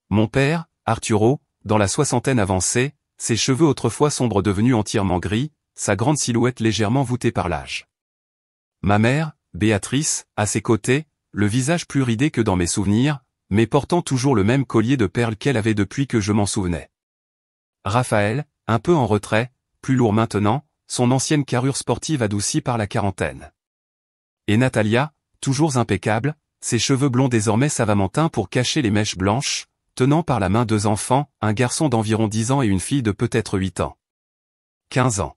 Mon père, Arturo, dans la soixantaine avancée, ses cheveux autrefois sombres devenus entièrement gris, sa grande silhouette légèrement voûtée par l'âge. Ma mère, Béatrice, à ses côtés, le visage plus ridé que dans mes souvenirs, mais portant toujours le même collier de perles qu'elle avait depuis que je m'en souvenais. Raphaël, un peu en retrait, plus lourd maintenant, son ancienne carrure sportive adoucie par la quarantaine. Et Natalia, toujours impeccable, ses cheveux blonds désormais savamment teints pour cacher les mèches blanches, tenant par la main 2 enfants, un garçon d'environ 10 ans et une fille de peut-être 8 ans. 15 ans.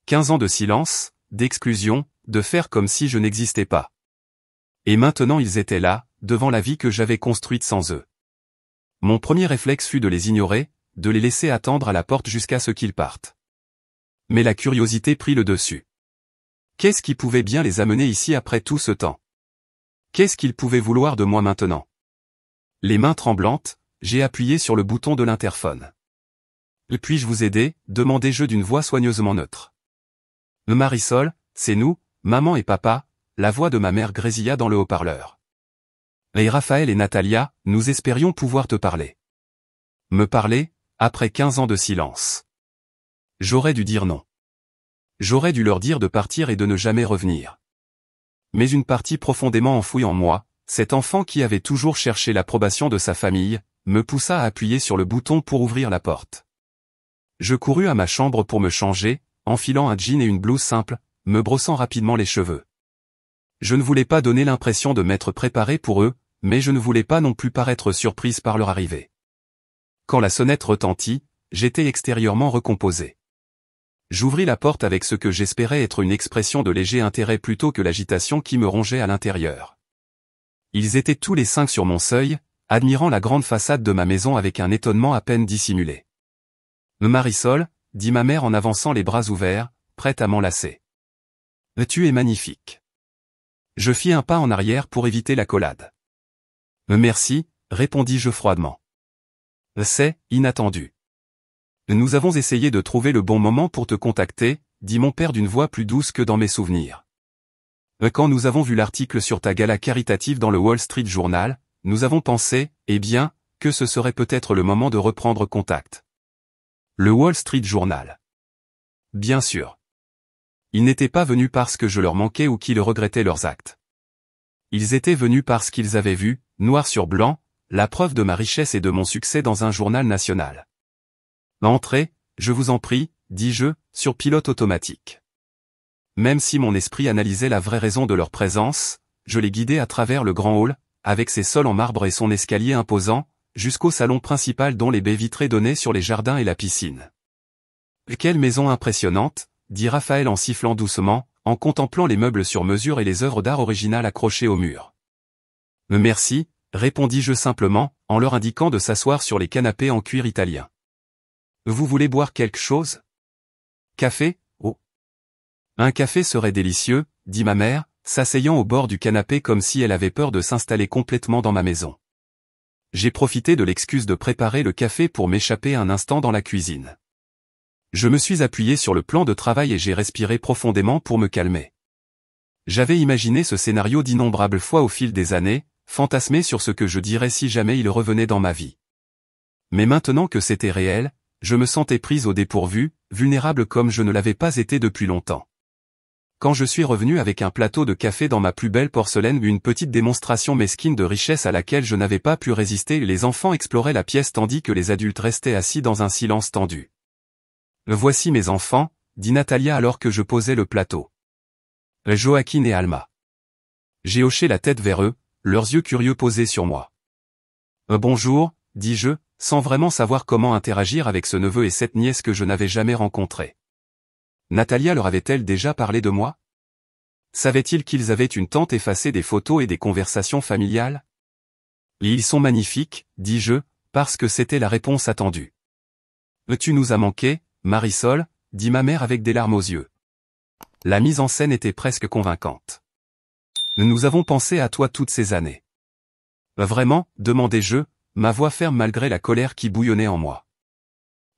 15 ans de silence, d'exclusion, de faire comme si je n'existais pas. Et maintenant ils étaient là, devant la vie que j'avais construite sans eux. Mon premier réflexe fut de les ignorer, de les laisser attendre à la porte jusqu'à ce qu'ils partent. Mais la curiosité prit le dessus. Qu'est-ce qui pouvait bien les amener ici après tout ce temps? Qu'est-ce qu'ils pouvaient vouloir de moi maintenant? Les mains tremblantes, j'ai appuyé sur le bouton de l'interphone. « Puis-je vous aider ?» demandai-je d'une voix soigneusement neutre. « Marisol, c'est nous, maman et papa », la voix de ma mère grésilla dans le haut-parleur. « Et Raphaël et Natalia, nous espérions pouvoir te parler. » Me parler, après 15 ans de silence. J'aurais dû dire non. J'aurais dû leur dire de partir et de ne jamais revenir. Mais une partie profondément enfouie en moi, cet enfant qui avait toujours cherché l'approbation de sa famille, me poussa à appuyer sur le bouton pour ouvrir la porte. Je courus à ma chambre pour me changer, enfilant un jean et une blouse simple, me brossant rapidement les cheveux. Je ne voulais pas donner l'impression de m'être préparé pour eux, mais je ne voulais pas non plus paraître surprise par leur arrivée. Quand la sonnette retentit, j'étais extérieurement recomposé. J'ouvris la porte avec ce que j'espérais être une expression de léger intérêt plutôt que l'agitation qui me rongeait à l'intérieur. Ils étaient tous les 5 sur mon seuil, admirant la grande façade de ma maison avec un étonnement à peine dissimulé. « Marisol », dit ma mère en avançant les bras ouverts, prête à m'enlacer. « Tu es magnifique. » Je fis un pas en arrière pour éviter l'accolade. « Merci », répondis-je froidement. « C'est inattendu. » Nous avons essayé de trouver le bon moment pour te contacter, dit mon père d'une voix plus douce que dans mes souvenirs. Quand nous avons vu l'article sur ta gala caritative dans le Wall Street Journal, nous avons pensé, eh bien, que ce serait peut-être le moment de reprendre contact. Le Wall Street Journal. Bien sûr. Ils n'étaient pas venus parce que je leur manquais ou qu'ils regrettaient leurs actes. Ils étaient venus parce qu'ils avaient vu, noir sur blanc, la preuve de ma richesse et de mon succès dans un journal national. Entrez, je vous en prie, dis-je, sur pilote automatique. Même si mon esprit analysait la vraie raison de leur présence, je les guidais à travers le grand hall, avec ses sols en marbre et son escalier imposant, jusqu'au salon principal dont les baies vitrées donnaient sur les jardins et la piscine. « Quelle maison impressionnante !» dit Raphaël en sifflant doucement, en contemplant les meubles sur mesure et les œuvres d'art originales accrochées au mur. « Merci », répondis-je simplement, en leur indiquant de s'asseoir sur les canapés en cuir italien. « Vous voulez boire quelque chose ? Café ? Oh. Un café serait délicieux, dit ma mère, s'asseyant au bord du canapé comme si elle avait peur de s'installer complètement dans ma maison. J'ai profité de l'excuse de préparer le café pour m'échapper un instant dans la cuisine. Je me suis appuyé sur le plan de travail et j'ai respiré profondément pour me calmer. J'avais imaginé ce scénario d'innombrables fois au fil des années, fantasmé sur ce que je dirais si jamais il revenait dans ma vie. Mais maintenant que c'était réel, je me sentais prise au dépourvu, vulnérable comme je ne l'avais pas été depuis longtemps. Quand je suis revenu avec un plateau de café dans ma plus belle porcelaine, une petite démonstration mesquine de richesse à laquelle je n'avais pas pu résister, les enfants exploraient la pièce tandis que les adultes restaient assis dans un silence tendu. « Voici mes enfants », dit Natalia alors que je posais le plateau. « Joaquin et Alma. » J'ai hoché la tête vers eux, leurs yeux curieux posés sur moi. « Bonjour », dis-je, sans vraiment savoir comment interagir avec ce neveu et cette nièce que je n'avais jamais rencontrés. Natalia leur avait-elle déjà parlé de moi? Savait-il qu'ils avaient une tante effacée des photos et des conversations familiales? Et ils sont magnifiques, dis-je, parce que c'était la réponse attendue. Tu nous as manqué, Marisol, dit ma mère avec des larmes aux yeux. La mise en scène était presque convaincante. Nous avons pensé à toi toutes ces années. Vraiment, demandai-je, ma voix ferme malgré la colère qui bouillonnait en moi.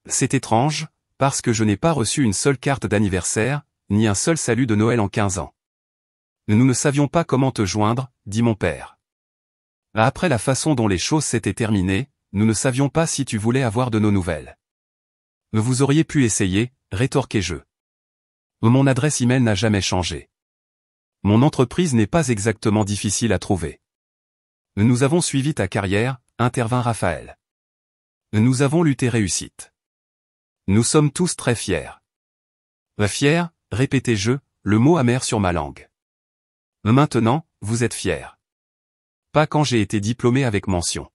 C'est étrange, parce que je n'ai pas reçu une seule carte d'anniversaire, ni un seul salut de Noël en 15 ans. Nous ne savions pas comment te joindre, dit mon père. Après la façon dont les choses s'étaient terminées, nous ne savions pas si tu voulais avoir de nos nouvelles. Vous auriez pu essayer, rétorquai-je. Mon adresse email n'a jamais changé. Mon entreprise n'est pas exactement difficile à trouver. Nous avons suivi ta carrière, intervint Raphaël. Nous avons lu tes réussites. Nous sommes tous très fiers. Fiers, répétai-je, le mot amer sur ma langue. Maintenant, vous êtes fiers. Pas quand j'ai été diplômé avec mention.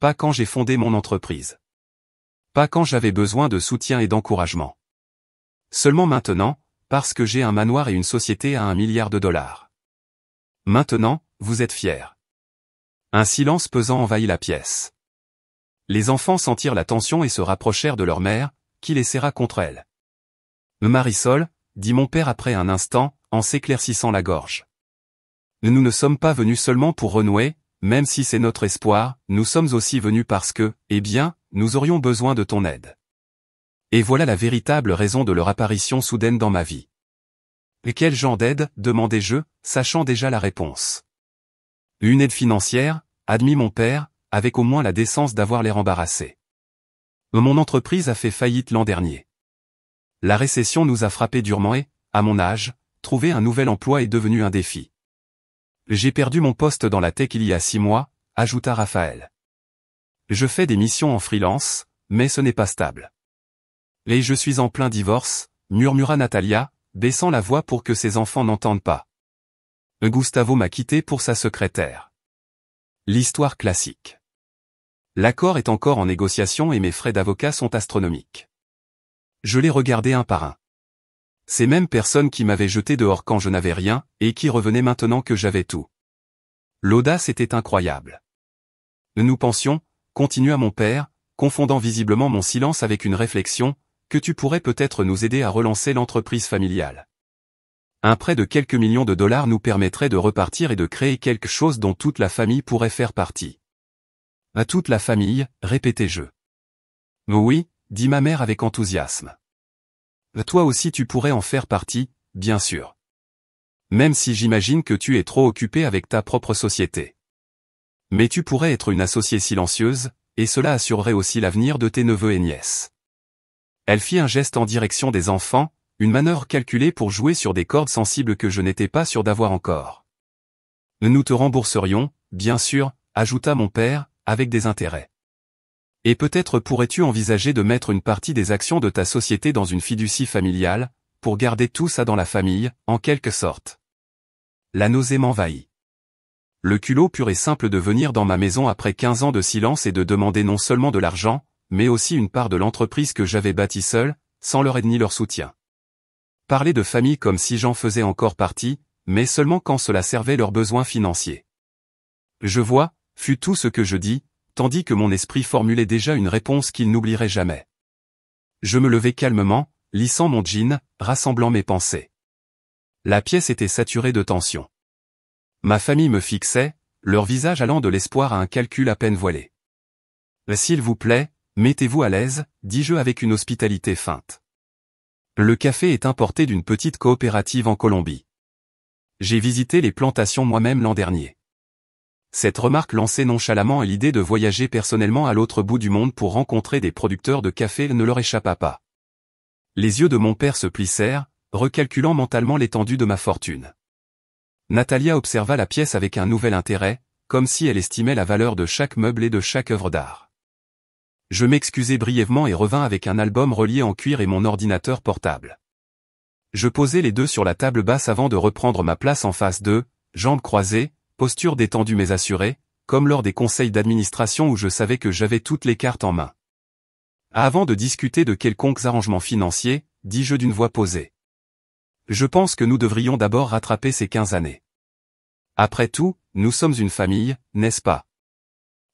Pas quand j'ai fondé mon entreprise. Pas quand j'avais besoin de soutien et d'encouragement. Seulement maintenant, parce que j'ai un manoir et une société à $1 milliard. Maintenant, vous êtes fiers. Un silence pesant envahit la pièce. Les enfants sentirent la tension et se rapprochèrent de leur mère, qui les serra contre elle. Marisol, dit mon père après un instant, en s'éclaircissant la gorge. Nous ne sommes pas venus seulement pour renouer, même si c'est notre espoir, nous sommes aussi venus parce que, eh bien, nous aurions besoin de ton aide. Et voilà la véritable raison de leur apparition soudaine dans ma vie. Et quel genre d'aide, demandai-je, sachant déjà la réponse. Une aide financière, admit mon père, avec au moins la décence d'avoir l'air embarrassé. Mon entreprise a fait faillite l'an dernier. La récession nous a frappé durement et, à mon âge, trouver un nouvel emploi est devenu un défi. J'ai perdu mon poste dans la tech il y a 6 mois, ajouta Raphaël. Je fais des missions en freelance, mais ce n'est pas stable. Et je suis en plein divorce, murmura Natalia, baissant la voix pour que ses enfants n'entendent pas. Gustavo m'a quitté pour sa secrétaire. L'histoire classique. L'accord est encore en négociation et mes frais d'avocat sont astronomiques. Je les regardais un par un. Ces mêmes personnes qui m'avaient jeté dehors quand je n'avais rien, et qui revenaient maintenant que j'avais tout. L'audace était incroyable. Nous pensions, continua mon père, confondant visiblement mon silence avec une réflexion, que tu pourrais peut-être nous aider à relancer l'entreprise familiale. Un prêt de quelques millions de dollars nous permettrait de repartir et de créer quelque chose dont toute la famille pourrait faire partie. À toute la famille, répétai-je. Oui, dit ma mère avec enthousiasme. Toi aussi tu pourrais en faire partie, bien sûr. Même si j'imagine que tu es trop occupé avec ta propre société. Mais tu pourrais être une associée silencieuse, et cela assurerait aussi l'avenir de tes neveux et nièces. Elle fit un geste en direction des enfants, une manœuvre calculée pour jouer sur des cordes sensibles que je n'étais pas sûr d'avoir encore. Nous te rembourserions, bien sûr, ajouta mon père, avec des intérêts. Et peut-être pourrais-tu envisager de mettre une partie des actions de ta société dans une fiducie familiale, pour garder tout ça dans la famille, en quelque sorte. La nausée m'envahit. Le culot pur et simple de venir dans ma maison après 15 ans de silence et de demander non seulement de l'argent, mais aussi une part de l'entreprise que j'avais bâtie seul, sans leur aide ni leur soutien. Parler de famille comme si j'en faisais encore partie, mais seulement quand cela servait leurs besoins financiers. Je vois, fut tout ce que je dis, tandis que mon esprit formulait déjà une réponse qu'il n'oublierait jamais. Je me levai calmement, lissant mon jean, rassemblant mes pensées. La pièce était saturée de tension. Ma famille me fixait, leur visage allant de l'espoir à un calcul à peine voilé. S'il vous plaît, mettez-vous à l'aise, dis-je avec une hospitalité feinte. Le café est importé d'une petite coopérative en Colombie. J'ai visité les plantations moi-même l'an dernier. Cette remarque lançait nonchalamment à l'idée de voyager personnellement à l'autre bout du monde pour rencontrer des producteurs de café ne leur échappa pas. Les yeux de mon père se plissèrent, recalculant mentalement l'étendue de ma fortune. Natalia observa la pièce avec un nouvel intérêt, comme si elle estimait la valeur de chaque meuble et de chaque œuvre d'art. Je m'excusai brièvement et revins avec un album relié en cuir et mon ordinateur portable. Je posai les deux sur la table basse avant de reprendre ma place en face d'eux, jambes croisées, posture détendue mais assurée, comme lors des conseils d'administration où je savais que j'avais toutes les cartes en main. Avant de discuter de quelconques arrangements financiers, dis-je d'une voix posée. Je pense que nous devrions d'abord rattraper ces 15 années. Après tout, nous sommes une famille, n'est-ce pas?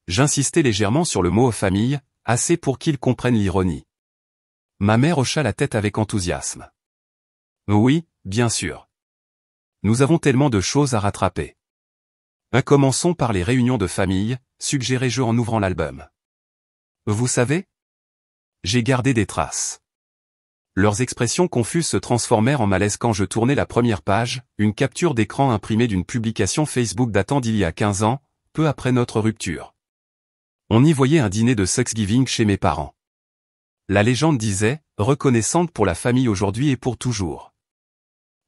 J'insistais légèrement sur le mot famille, assez pour qu'ils comprennent l'ironie. Ma mère hocha la tête avec enthousiasme. Oui, bien sûr. Nous avons tellement de choses à rattraper. Commençons par les réunions de famille, suggérai-je en ouvrant l'album. Vous savez? J'ai gardé des traces. Leurs expressions confuses se transformèrent en malaise quand je tournai la première page, une capture d'écran imprimée d'une publication Facebook datant d'il y a 15 ans, peu après notre rupture. On y voyait un dîner de Thanksgiving chez mes parents. La légende disait, reconnaissante pour la famille aujourd'hui et pour toujours.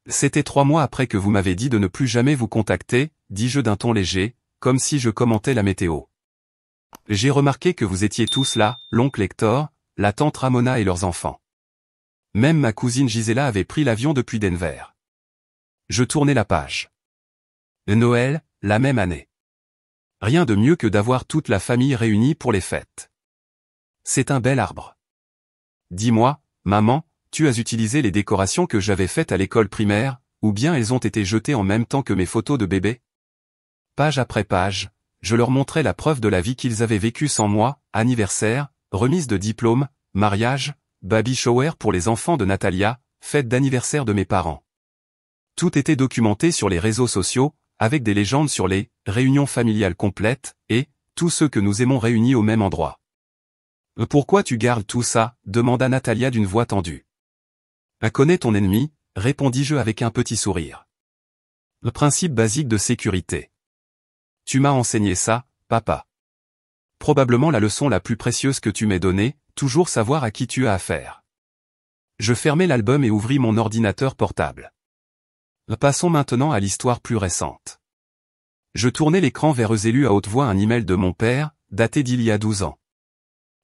C'était 3 mois après que vous m'avez dit de ne plus jamais vous contacter, dis-je d'un ton léger, comme si je commentais la météo. J'ai remarqué que vous étiez tous là, l'oncle Hector, la tante Ramona et leurs enfants. Même ma cousine Gisela avait pris l'avion depuis Denver. Je tournai la page. Noël, la même année. Rien de mieux que d'avoir toute la famille réunie pour les fêtes. C'est un bel arbre. Dis-moi, maman, tu as utilisé les décorations que j'avais faites à l'école primaire, ou bien elles ont été jetées en même temps que mes photos de bébé? Page après page, je leur montrais la preuve de la vie qu'ils avaient vécue sans moi, anniversaire, remise de diplôme, mariage, baby shower pour les enfants de Natalia, fête d'anniversaire de mes parents. Tout était documenté sur les réseaux sociaux, avec des légendes sur les réunions familiales complètes, et tous ceux que nous aimons réunis au même endroit. Pourquoi tu gardes tout ça? Demanda Natalia d'une voix tendue. Connais ton ennemi, répondis-je avec un petit sourire. Le principe basique de sécurité. Tu m'as enseigné ça, papa. Probablement la leçon la plus précieuse que tu m'aies donnée, toujours savoir à qui tu as affaire. Je fermai l'album et ouvris mon ordinateur portable. Passons maintenant à l'histoire plus récente. Je tournai l'écran vers eux et lus à haute voix un email de mon père, daté d'il y a 12 ans.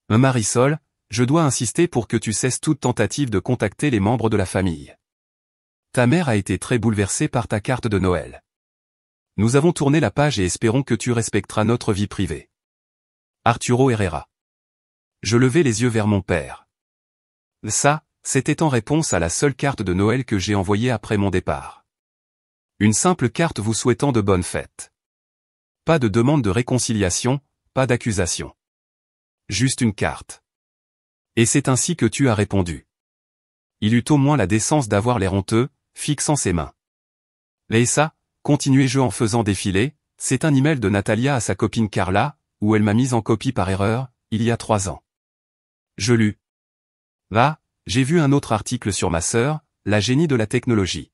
Marisol, je dois insister pour que tu cesses toute tentative de contacter les membres de la famille. Ta mère a été très bouleversée par ta carte de Noël. Nous avons tourné la page et espérons que tu respecteras notre vie privée. Arturo Herrera. Je levai les yeux vers mon père. Ça, c'était en réponse à la seule carte de Noël que j'ai envoyée après mon départ. Une simple carte vous souhaitant de bonnes fêtes. Pas de demande de réconciliation, pas d'accusation. Juste une carte. Et c'est ainsi que tu as répondu. Il eut au moins la décence d'avoir l'air honteux, fixant ses mains. Et ça, continuai-je en faisant défiler, c'est un email de Natalia à sa copine Carla, où elle m'a mise en copie par erreur, il y a 3 ans. Je lus. Là, j'ai vu un autre article sur ma sœur, la génie de la technologie.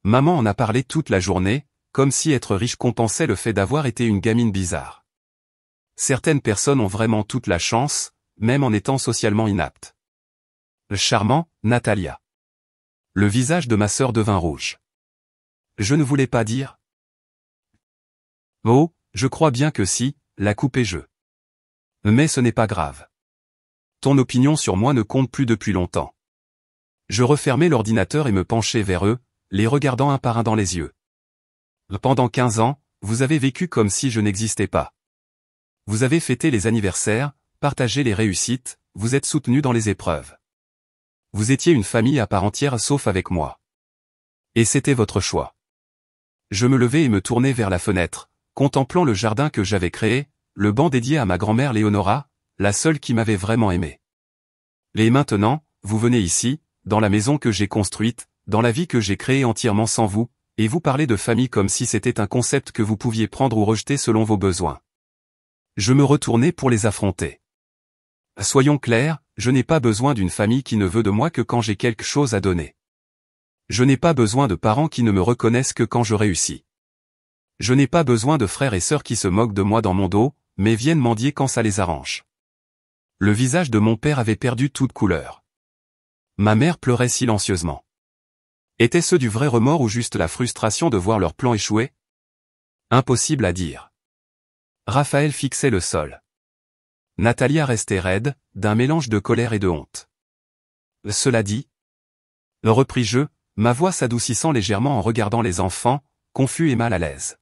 Maman en a parlé toute la journée, comme si être riche compensait le fait d'avoir été une gamine bizarre. Certaines personnes ont vraiment toute la chance, même en étant socialement inaptes. Charmant, Natalia. Le visage de ma sœur devint rouge. Je ne voulais pas dire. Oh, je crois bien que si, la couper je. Mais ce n'est pas grave. Ton opinion sur moi ne compte plus depuis longtemps. Je refermai l'ordinateur et me penchai vers eux, les regardant un par un dans les yeux. Pendant 15 ans, vous avez vécu comme si je n'existais pas. Vous avez fêté les anniversaires, partagé les réussites, vous êtes soutenu dans les épreuves. Vous étiez une famille à part entière sauf avec moi. Et c'était votre choix. Je me levai et me tournai vers la fenêtre, contemplant le jardin que j'avais créé, le banc dédié à ma grand-mère Léonora, la seule qui m'avait vraiment aimé. Et maintenant, vous venez ici, dans la maison que j'ai construite, dans la vie que j'ai créée entièrement sans vous, et vous parlez de famille comme si c'était un concept que vous pouviez prendre ou rejeter selon vos besoins. Je me retournai pour les affronter. Soyons clairs, je n'ai pas besoin d'une famille qui ne veut de moi que quand j'ai quelque chose à donner. Je n'ai pas besoin de parents qui ne me reconnaissent que quand je réussis. Je n'ai pas besoin de frères et sœurs qui se moquent de moi dans mon dos, mais viennent mendier quand ça les arrange. Le visage de mon père avait perdu toute couleur. Ma mère pleurait silencieusement. Était-ce du vrai remords ou juste la frustration de voir leur plan échouer? Impossible à dire. Raphaël fixait le sol. Natalia restait raide, d'un mélange de colère et de honte. Cela dit, repris-je, ma voix s'adoucissant légèrement en regardant les enfants, confus et mal à l'aise.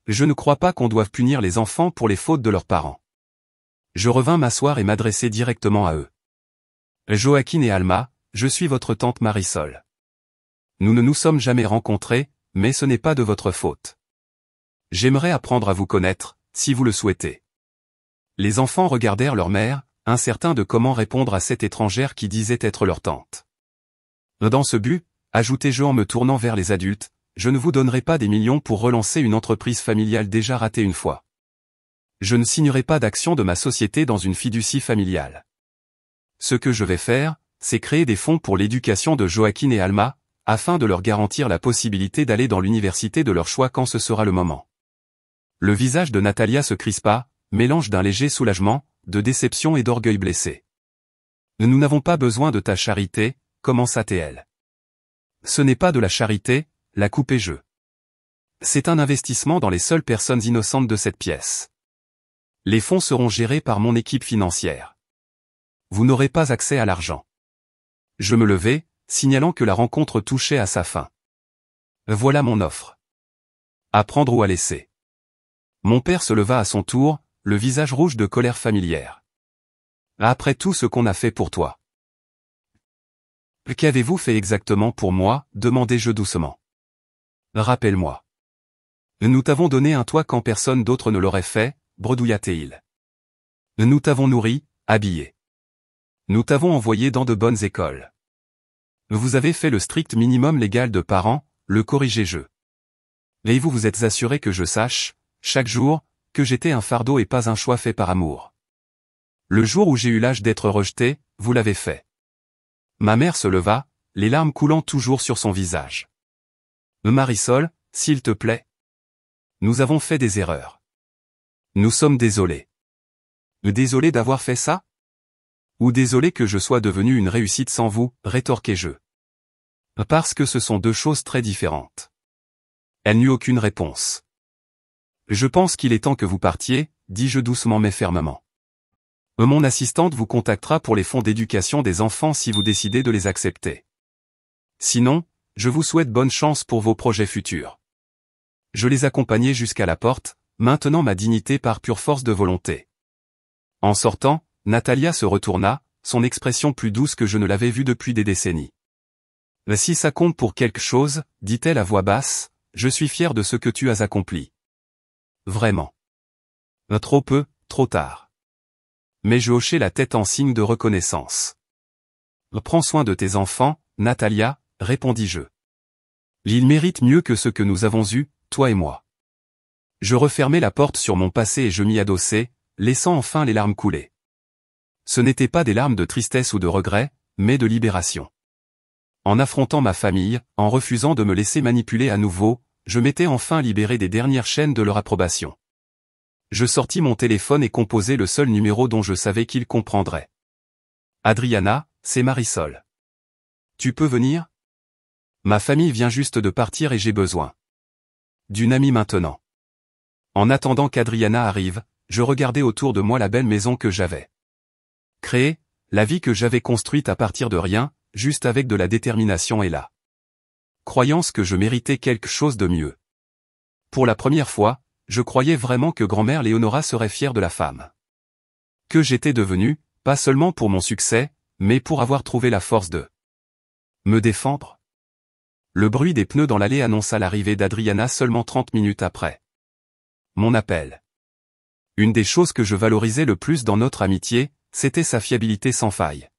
Je ne crois pas qu'on doive punir les enfants pour les fautes de leurs parents. Je revins m'asseoir et m'adresser directement à eux. Joaquin et Alma, je suis votre tante Marisol. Nous ne nous sommes jamais rencontrés, mais ce n'est pas de votre faute. J'aimerais apprendre à vous connaître, si vous le souhaitez. Les enfants regardèrent leur mère, incertains de comment répondre à cette étrangère qui disait être leur tante. Dans ce but, ajoutai-je en me tournant vers les adultes, je ne vous donnerai pas des millions pour relancer une entreprise familiale déjà ratée une fois. Je ne signerai pas d'action de ma société dans une fiducie familiale. Ce que je vais faire, c'est créer des fonds pour l'éducation de Joaquin et Alma, afin de leur garantir la possibilité d'aller dans l'université de leur choix quand ce sera le moment. Le visage de Natalia se crispa, mélange d'un léger soulagement, de déception et d'orgueil blessé. Nous n'avons pas besoin de ta charité, commença-t-elle. Ce n'est pas de la charité, la coupai-je. C'est un investissement dans les seules personnes innocentes de cette pièce. Les fonds seront gérés par mon équipe financière. Vous n'aurez pas accès à l'argent. Je me levai, signalant que la rencontre touchait à sa fin. Voilà mon offre. À prendre ou à laisser. Mon père se leva à son tour, le visage rouge de colère familière. Après tout ce qu'on a fait pour toi. Qu'avez-vous fait exactement pour moi, demandai-je doucement. Rappelle-moi. Nous t'avons donné un toit quand personne d'autre ne l'aurait fait, bredouilla-t-il. Nous t'avons nourri, habillé. Nous t'avons envoyé dans de bonnes écoles. Vous avez fait le strict minimum légal de parents, le corrigez-je. Et vous vous êtes assuré que je sache, chaque jour, que j'étais un fardeau et pas un choix fait par amour. Le jour où j'ai eu l'âge d'être rejeté, vous l'avez fait. Ma mère se leva, les larmes coulant toujours sur son visage. Marisol, s'il te plaît. Nous avons fait des erreurs. Nous sommes désolés. Désolé d'avoir fait ça? Ou désolé que je sois devenu une réussite sans vous, rétorquai-je. Parce que ce sont deux choses très différentes. Elle n'eut aucune réponse. Je pense qu'il est temps que vous partiez, dis-je doucement mais fermement. Mon assistante vous contactera pour les fonds d'éducation des enfants si vous décidez de les accepter. Sinon, je vous souhaite bonne chance pour vos projets futurs. Je les accompagnai jusqu'à la porte, maintenant ma dignité par pure force de volonté. En sortant, Natalia se retourna, son expression plus douce que je ne l'avais vue depuis des décennies. « Si ça compte pour quelque chose, dit-elle à voix basse, je suis fière de ce que tu as accompli. Vraiment. Trop peu, trop tard. » Mais je hochai la tête en signe de reconnaissance. « Prends soin de tes enfants, Natalia, répondis-je. Ils méritent mieux que ce que nous avons eu, toi et moi. » Je refermai la porte sur mon passé et je m'y adossai, laissant enfin les larmes couler. Ce n'étaient pas des larmes de tristesse ou de regret, mais de libération. En affrontant ma famille, en refusant de me laisser manipuler à nouveau, je m'étais enfin libéré des dernières chaînes de leur approbation. Je sortis mon téléphone et composai le seul numéro dont je savais qu'il comprendrait. « Adriana, c'est Marisol. Tu peux venir ? Ma famille vient juste de partir et j'ai besoin d'une amie maintenant. » En attendant qu'Adriana arrive, je regardais autour de moi la belle maison que j'avais créée, la vie que j'avais construite à partir de rien, juste avec de la détermination et la croyance que je méritais quelque chose de mieux. Pour la première fois, je croyais vraiment que grand-mère Léonora serait fière de la femme que j'étais devenue, pas seulement pour mon succès, mais pour avoir trouvé la force de me défendre. Le bruit des pneus dans l'allée annonça l'arrivée d'Adriana seulement 30 minutes après mon appel. Une des choses que je valorisais le plus dans notre amitié, c'était sa fiabilité sans faille.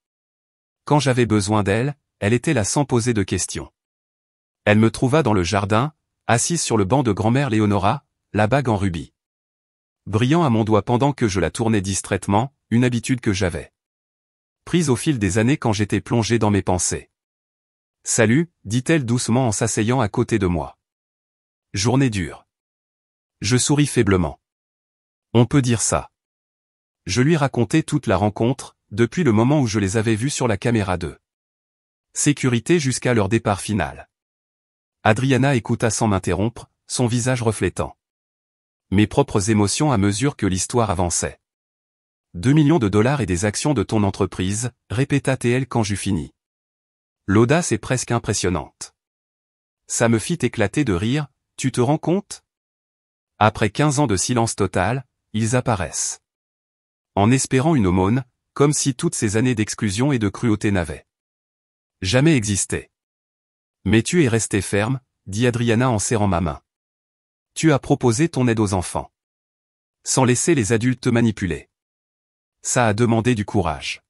Quand j'avais besoin d'elle, elle était là sans poser de questions. Elle me trouva dans le jardin, assise sur le banc de grand-mère Léonora, la bague en rubis brillant à mon doigt pendant que je la tournais distraitement, une habitude que j'avais prise au fil des années quand j'étais plongé dans mes pensées. « Salut », dit-elle doucement en s'asseyant à côté de moi. « Journée dure. » Je souris faiblement. « On peut dire ça. » Je lui racontai toute la rencontre, depuis le moment où je les avais vus sur la caméra de sécurité jusqu'à leur départ final. Adriana écouta sans m'interrompre, son visage reflétant mes propres émotions à mesure que l'histoire avançait. « 2 millions de dollars et des actions de ton entreprise, répéta-t-elle quand j'eus fini. L'audace est presque impressionnante. Ça me fit éclater de rire, tu te rends compte ? Après 15 ans de silence total, ils apparaissent. En espérant une aumône, comme si toutes ces années d'exclusion et de cruauté n'avaient jamais existé. Mais tu es resté ferme, dit Adriana en serrant ma main. Tu as proposé ton aide aux enfants. Sans laisser les adultes te manipuler. Ça a demandé du courage.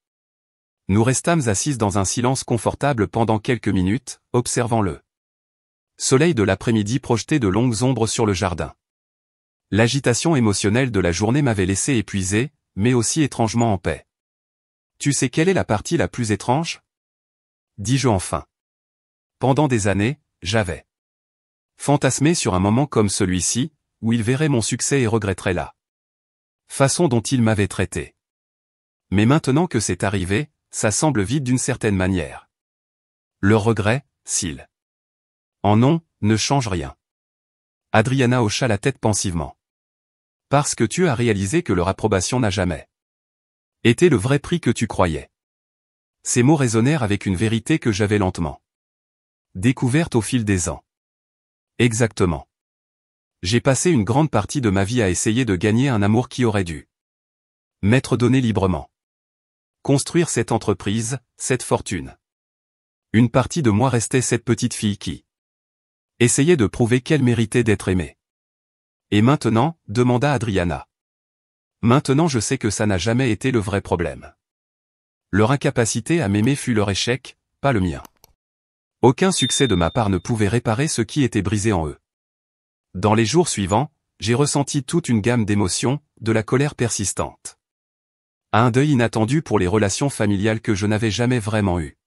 Nous restâmes assises dans un silence confortable pendant quelques minutes, observant le soleil de l'après-midi projeter de longues ombres sur le jardin. L'agitation émotionnelle de la journée m'avait laissé épuisé, mais aussi étrangement en paix. Tu sais quelle est la partie la plus étrange ? Dis-je enfin. Pendant des années, j'avais fantasmé sur un moment comme celui-ci, où il verrait mon succès et regretterait la façon dont il m'avait traité. Mais maintenant que c'est arrivé, ça semble vide d'une certaine manière. Le regret, s'il en ont, ne change rien. Adriana hocha la tête pensivement. Parce que tu as réalisé que leur approbation n'a jamais été le vrai prix que tu croyais. Ces mots résonnèrent avec une vérité que j'avais lentement découverte au fil des ans. Exactement. J'ai passé une grande partie de ma vie à essayer de gagner un amour qui aurait dû m'être donné librement. Construire cette entreprise, cette fortune. Une partie de moi restait cette petite fille qui essayait de prouver qu'elle méritait d'être aimée. Et maintenant, demanda Adriana. Maintenant je sais que ça n'a jamais été le vrai problème. Leur incapacité à m'aimer fut leur échec, pas le mien. Aucun succès de ma part ne pouvait réparer ce qui était brisé en eux. Dans les jours suivants, j'ai ressenti toute une gamme d'émotions, de la colère persistante à un deuil inattendu pour les relations familiales que je n'avais jamais vraiment eues.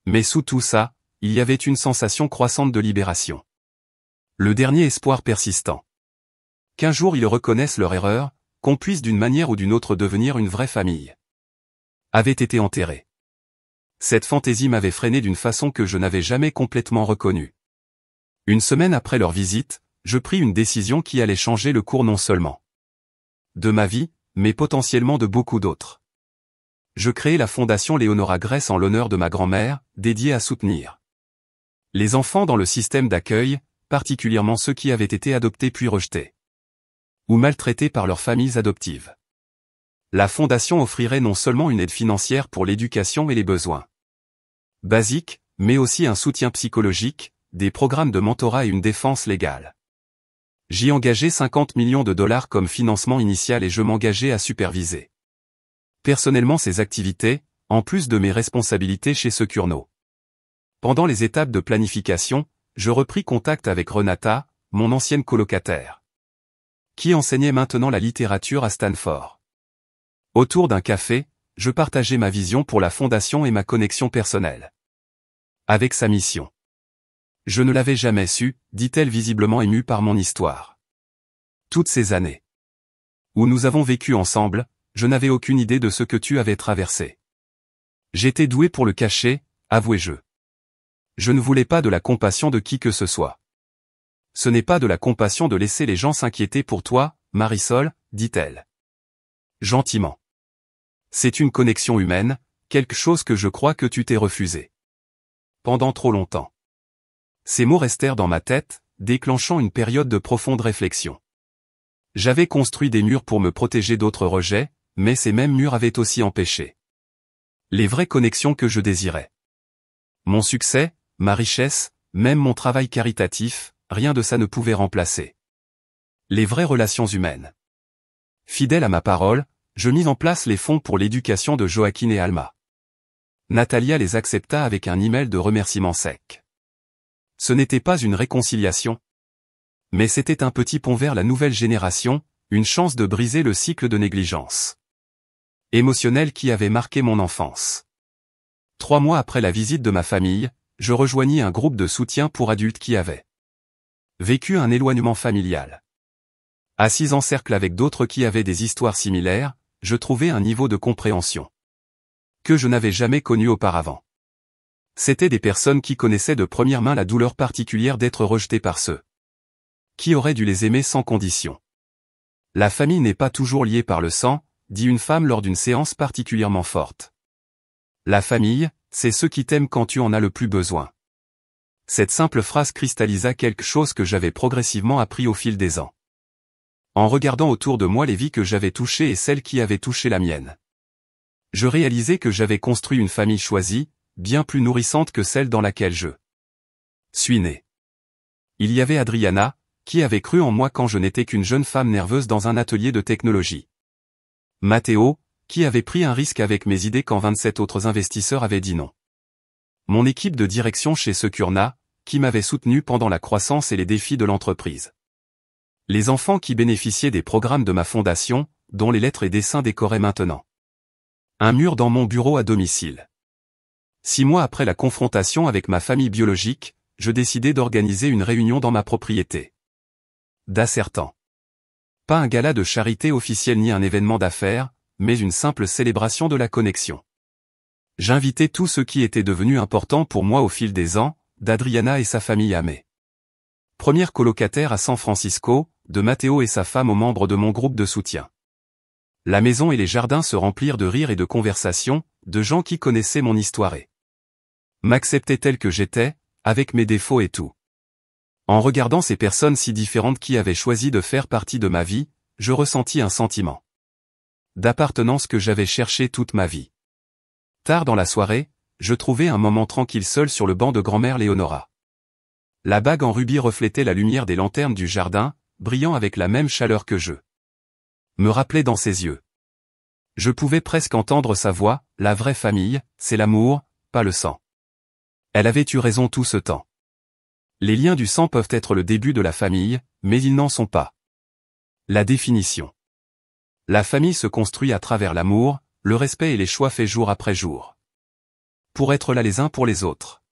Mais sous tout ça, il y avait une sensation croissante de libération. Le dernier espoir persistant. Qu'un jour ils reconnaissent leur erreur, qu'on puisse d'une manière ou d'une autre devenir une vraie famille. Avait été enterré. Cette fantaisie m'avait freiné d'une façon que je n'avais jamais complètement reconnue. Une semaine après leur visite, je pris une décision qui allait changer le cours non seulement de ma vie, mais potentiellement de beaucoup d'autres. Je créai la fondation Léonora Gress en l'honneur de ma grand-mère, dédiée à soutenir les enfants dans le système d'accueil, particulièrement ceux qui avaient été adoptés puis rejetés ou maltraités par leurs familles adoptives. La fondation offrirait non seulement une aide financière pour l'éducation et les besoins basiques, mais aussi un soutien psychologique, des programmes de mentorat et une défense légale. J'y engageais 50 millions de dollars comme financement initial et je m'engageais à superviser personnellement ces activités, en plus de mes responsabilités chez Securno. Pendant les étapes de planification, je repris contact avec Renata, mon ancienne colocataire, qui enseignait maintenant la littérature à Stanford. Autour d'un café, je partageais ma vision pour la fondation et ma connexion personnelle avec sa mission. Je ne l'avais jamais su, dit-elle visiblement émue par mon histoire. Toutes ces années où nous avons vécu ensemble, je n'avais aucune idée de ce que tu avais traversé. J'étais doué pour le cacher, avouai-je. Je ne voulais pas de la compassion de qui que ce soit. Ce n'est pas de la compassion de laisser les gens s'inquiéter pour toi, Marisol, dit-elle. Gentiment. C'est une connexion humaine, quelque chose que je crois que tu t'es refusé. Pendant trop longtemps. Ces mots restèrent dans ma tête, déclenchant une période de profonde réflexion. J'avais construit des murs pour me protéger d'autres rejets, mais ces mêmes murs avaient aussi empêché les vraies connexions que je désirais. Mon succès, ma richesse, même mon travail caritatif, rien de ça ne pouvait remplacer les vraies relations humaines. Fidèle à ma parole, je mis en place les fonds pour l'éducation de Joaquin et Alma. Natalia les accepta avec un email de remerciement sec. Ce n'était pas une réconciliation. Mais c'était un petit pont vers la nouvelle génération, une chance de briser le cycle de négligence émotionnelle qui avait marqué mon enfance. 3 mois après la visite de ma famille, je rejoignis un groupe de soutien pour adultes qui avaient vécu un éloignement familial. Assis en cercle avec d'autres qui avaient des histoires similaires, je trouvais un niveau de compréhension que je n'avais jamais connu auparavant. C'étaient des personnes qui connaissaient de première main la douleur particulière d'être rejetées par ceux qui auraient dû les aimer sans condition. La famille n'est pas toujours liée par le sang, dit une femme lors d'une séance particulièrement forte. La famille, c'est ceux qui t'aiment quand tu en as le plus besoin. Cette simple phrase cristallisa quelque chose que j'avais progressivement appris au fil des ans. En regardant autour de moi les vies que j'avais touchées et celles qui avaient touché la mienne, je réalisais que j'avais construit une famille choisie, bien plus nourrissante que celle dans laquelle je suis né. Il y avait Adriana, qui avait cru en moi quand je n'étais qu'une jeune femme nerveuse dans un atelier de technologie. Matteo, qui avait pris un risque avec mes idées quand 27 autres investisseurs avaient dit non. Mon équipe de direction chez Securna, qui m'avait soutenu pendant la croissance et les défis de l'entreprise. Les enfants qui bénéficiaient des programmes de ma fondation, dont les lettres et dessins décoraient maintenant un mur dans mon bureau à domicile. 6 mois après la confrontation avec ma famille biologique, je décidai d'organiser une réunion dans ma propriété. D'assertant. Pas un gala de charité officiel ni un événement d'affaires, mais une simple célébration de la connexion. J'invitai tous ceux qui étaient devenus importants pour moi au fil des ans, d'Adriana et sa famille à mes premières colocataires à San Francisco, de Matteo et sa femme aux membres de mon groupe de soutien. La maison et les jardins se remplirent de rires et de conversations, de gens qui connaissaient mon histoire et m'acceptaient tel que j'étais, avec mes défauts et tout. En regardant ces personnes si différentes qui avaient choisi de faire partie de ma vie, je ressentis un sentiment d'appartenance que j'avais cherché toute ma vie. Tard dans la soirée, je trouvai un moment tranquille seul sur le banc de grand-mère Léonora. La bague en rubis reflétait la lumière des lanternes du jardin, brillant avec la même chaleur que je me rappelais dans ses yeux. Je pouvais presque entendre sa voix, la vraie famille, c'est l'amour, pas le sang. Elle avait eu raison tout ce temps. Les liens du sang peuvent être le début de la famille, mais ils n'en sont pas la définition. La famille se construit à travers l'amour, le respect et les choix faits jour après jour. Pour être là les uns pour les autres.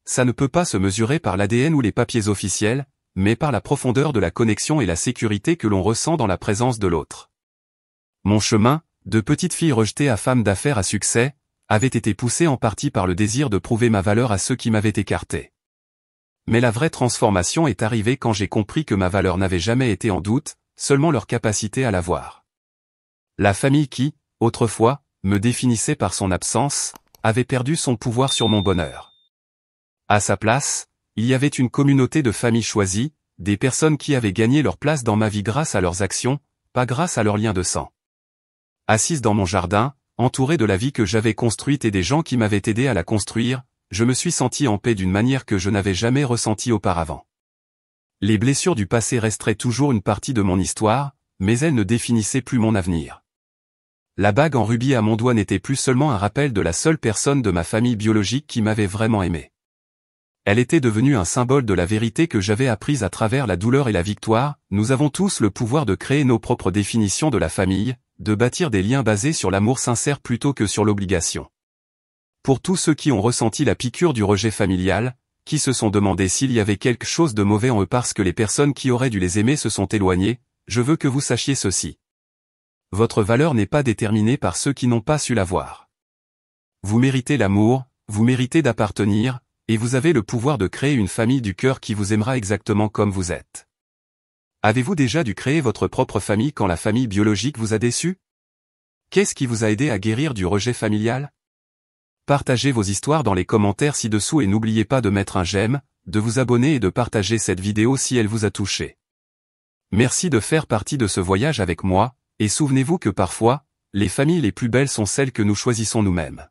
Ça ne peut pas se mesurer par l'ADN ou les papiers officiels, mais par la profondeur de la connexion et la sécurité que l'on ressent dans la présence de l'autre. Mon chemin, de petite fille rejetée à femme d'affaires à succès, avait été poussé en partie par le désir de prouver ma valeur à ceux qui m'avaient écarté. Mais la vraie transformation est arrivée quand j'ai compris que ma valeur n'avait jamais été en doute, seulement leur capacité à la voir. La famille qui, autrefois, me définissait par son absence, avait perdu son pouvoir sur mon bonheur. À sa place, il y avait une communauté de familles choisies, des personnes qui avaient gagné leur place dans ma vie grâce à leurs actions, pas grâce à leurs liens de sang. Assise dans mon jardin, entourée de la vie que j'avais construite et des gens qui m'avaient aidé à la construire, je me suis senti en paix d'une manière que je n'avais jamais ressentie auparavant. Les blessures du passé resteraient toujours une partie de mon histoire, mais elles ne définissaient plus mon avenir. La bague en rubis à mon doigt n'était plus seulement un rappel de la seule personne de ma famille biologique qui m'avait vraiment aimé. Elle était devenue un symbole de la vérité que j'avais apprise à travers la douleur et la victoire. Nous avons tous le pouvoir de créer nos propres définitions de la famille, de bâtir des liens basés sur l'amour sincère plutôt que sur l'obligation. Pour tous ceux qui ont ressenti la piqûre du rejet familial, qui se sont demandé s'il y avait quelque chose de mauvais en eux parce que les personnes qui auraient dû les aimer se sont éloignées, je veux que vous sachiez ceci. Votre valeur n'est pas déterminée par ceux qui n'ont pas su la voir. Vous méritez l'amour, vous méritez d'appartenir, et vous avez le pouvoir de créer une famille du cœur qui vous aimera exactement comme vous êtes. Avez-vous déjà dû créer votre propre famille quand la famille biologique vous a déçu? Qu'est-ce qui vous a aidé à guérir du rejet familial? Partagez vos histoires dans les commentaires ci-dessous et n'oubliez pas de mettre un j'aime, de vous abonner et de partager cette vidéo si elle vous a touché. Merci de faire partie de ce voyage avec moi, et souvenez-vous que parfois, les familles les plus belles sont celles que nous choisissons nous-mêmes.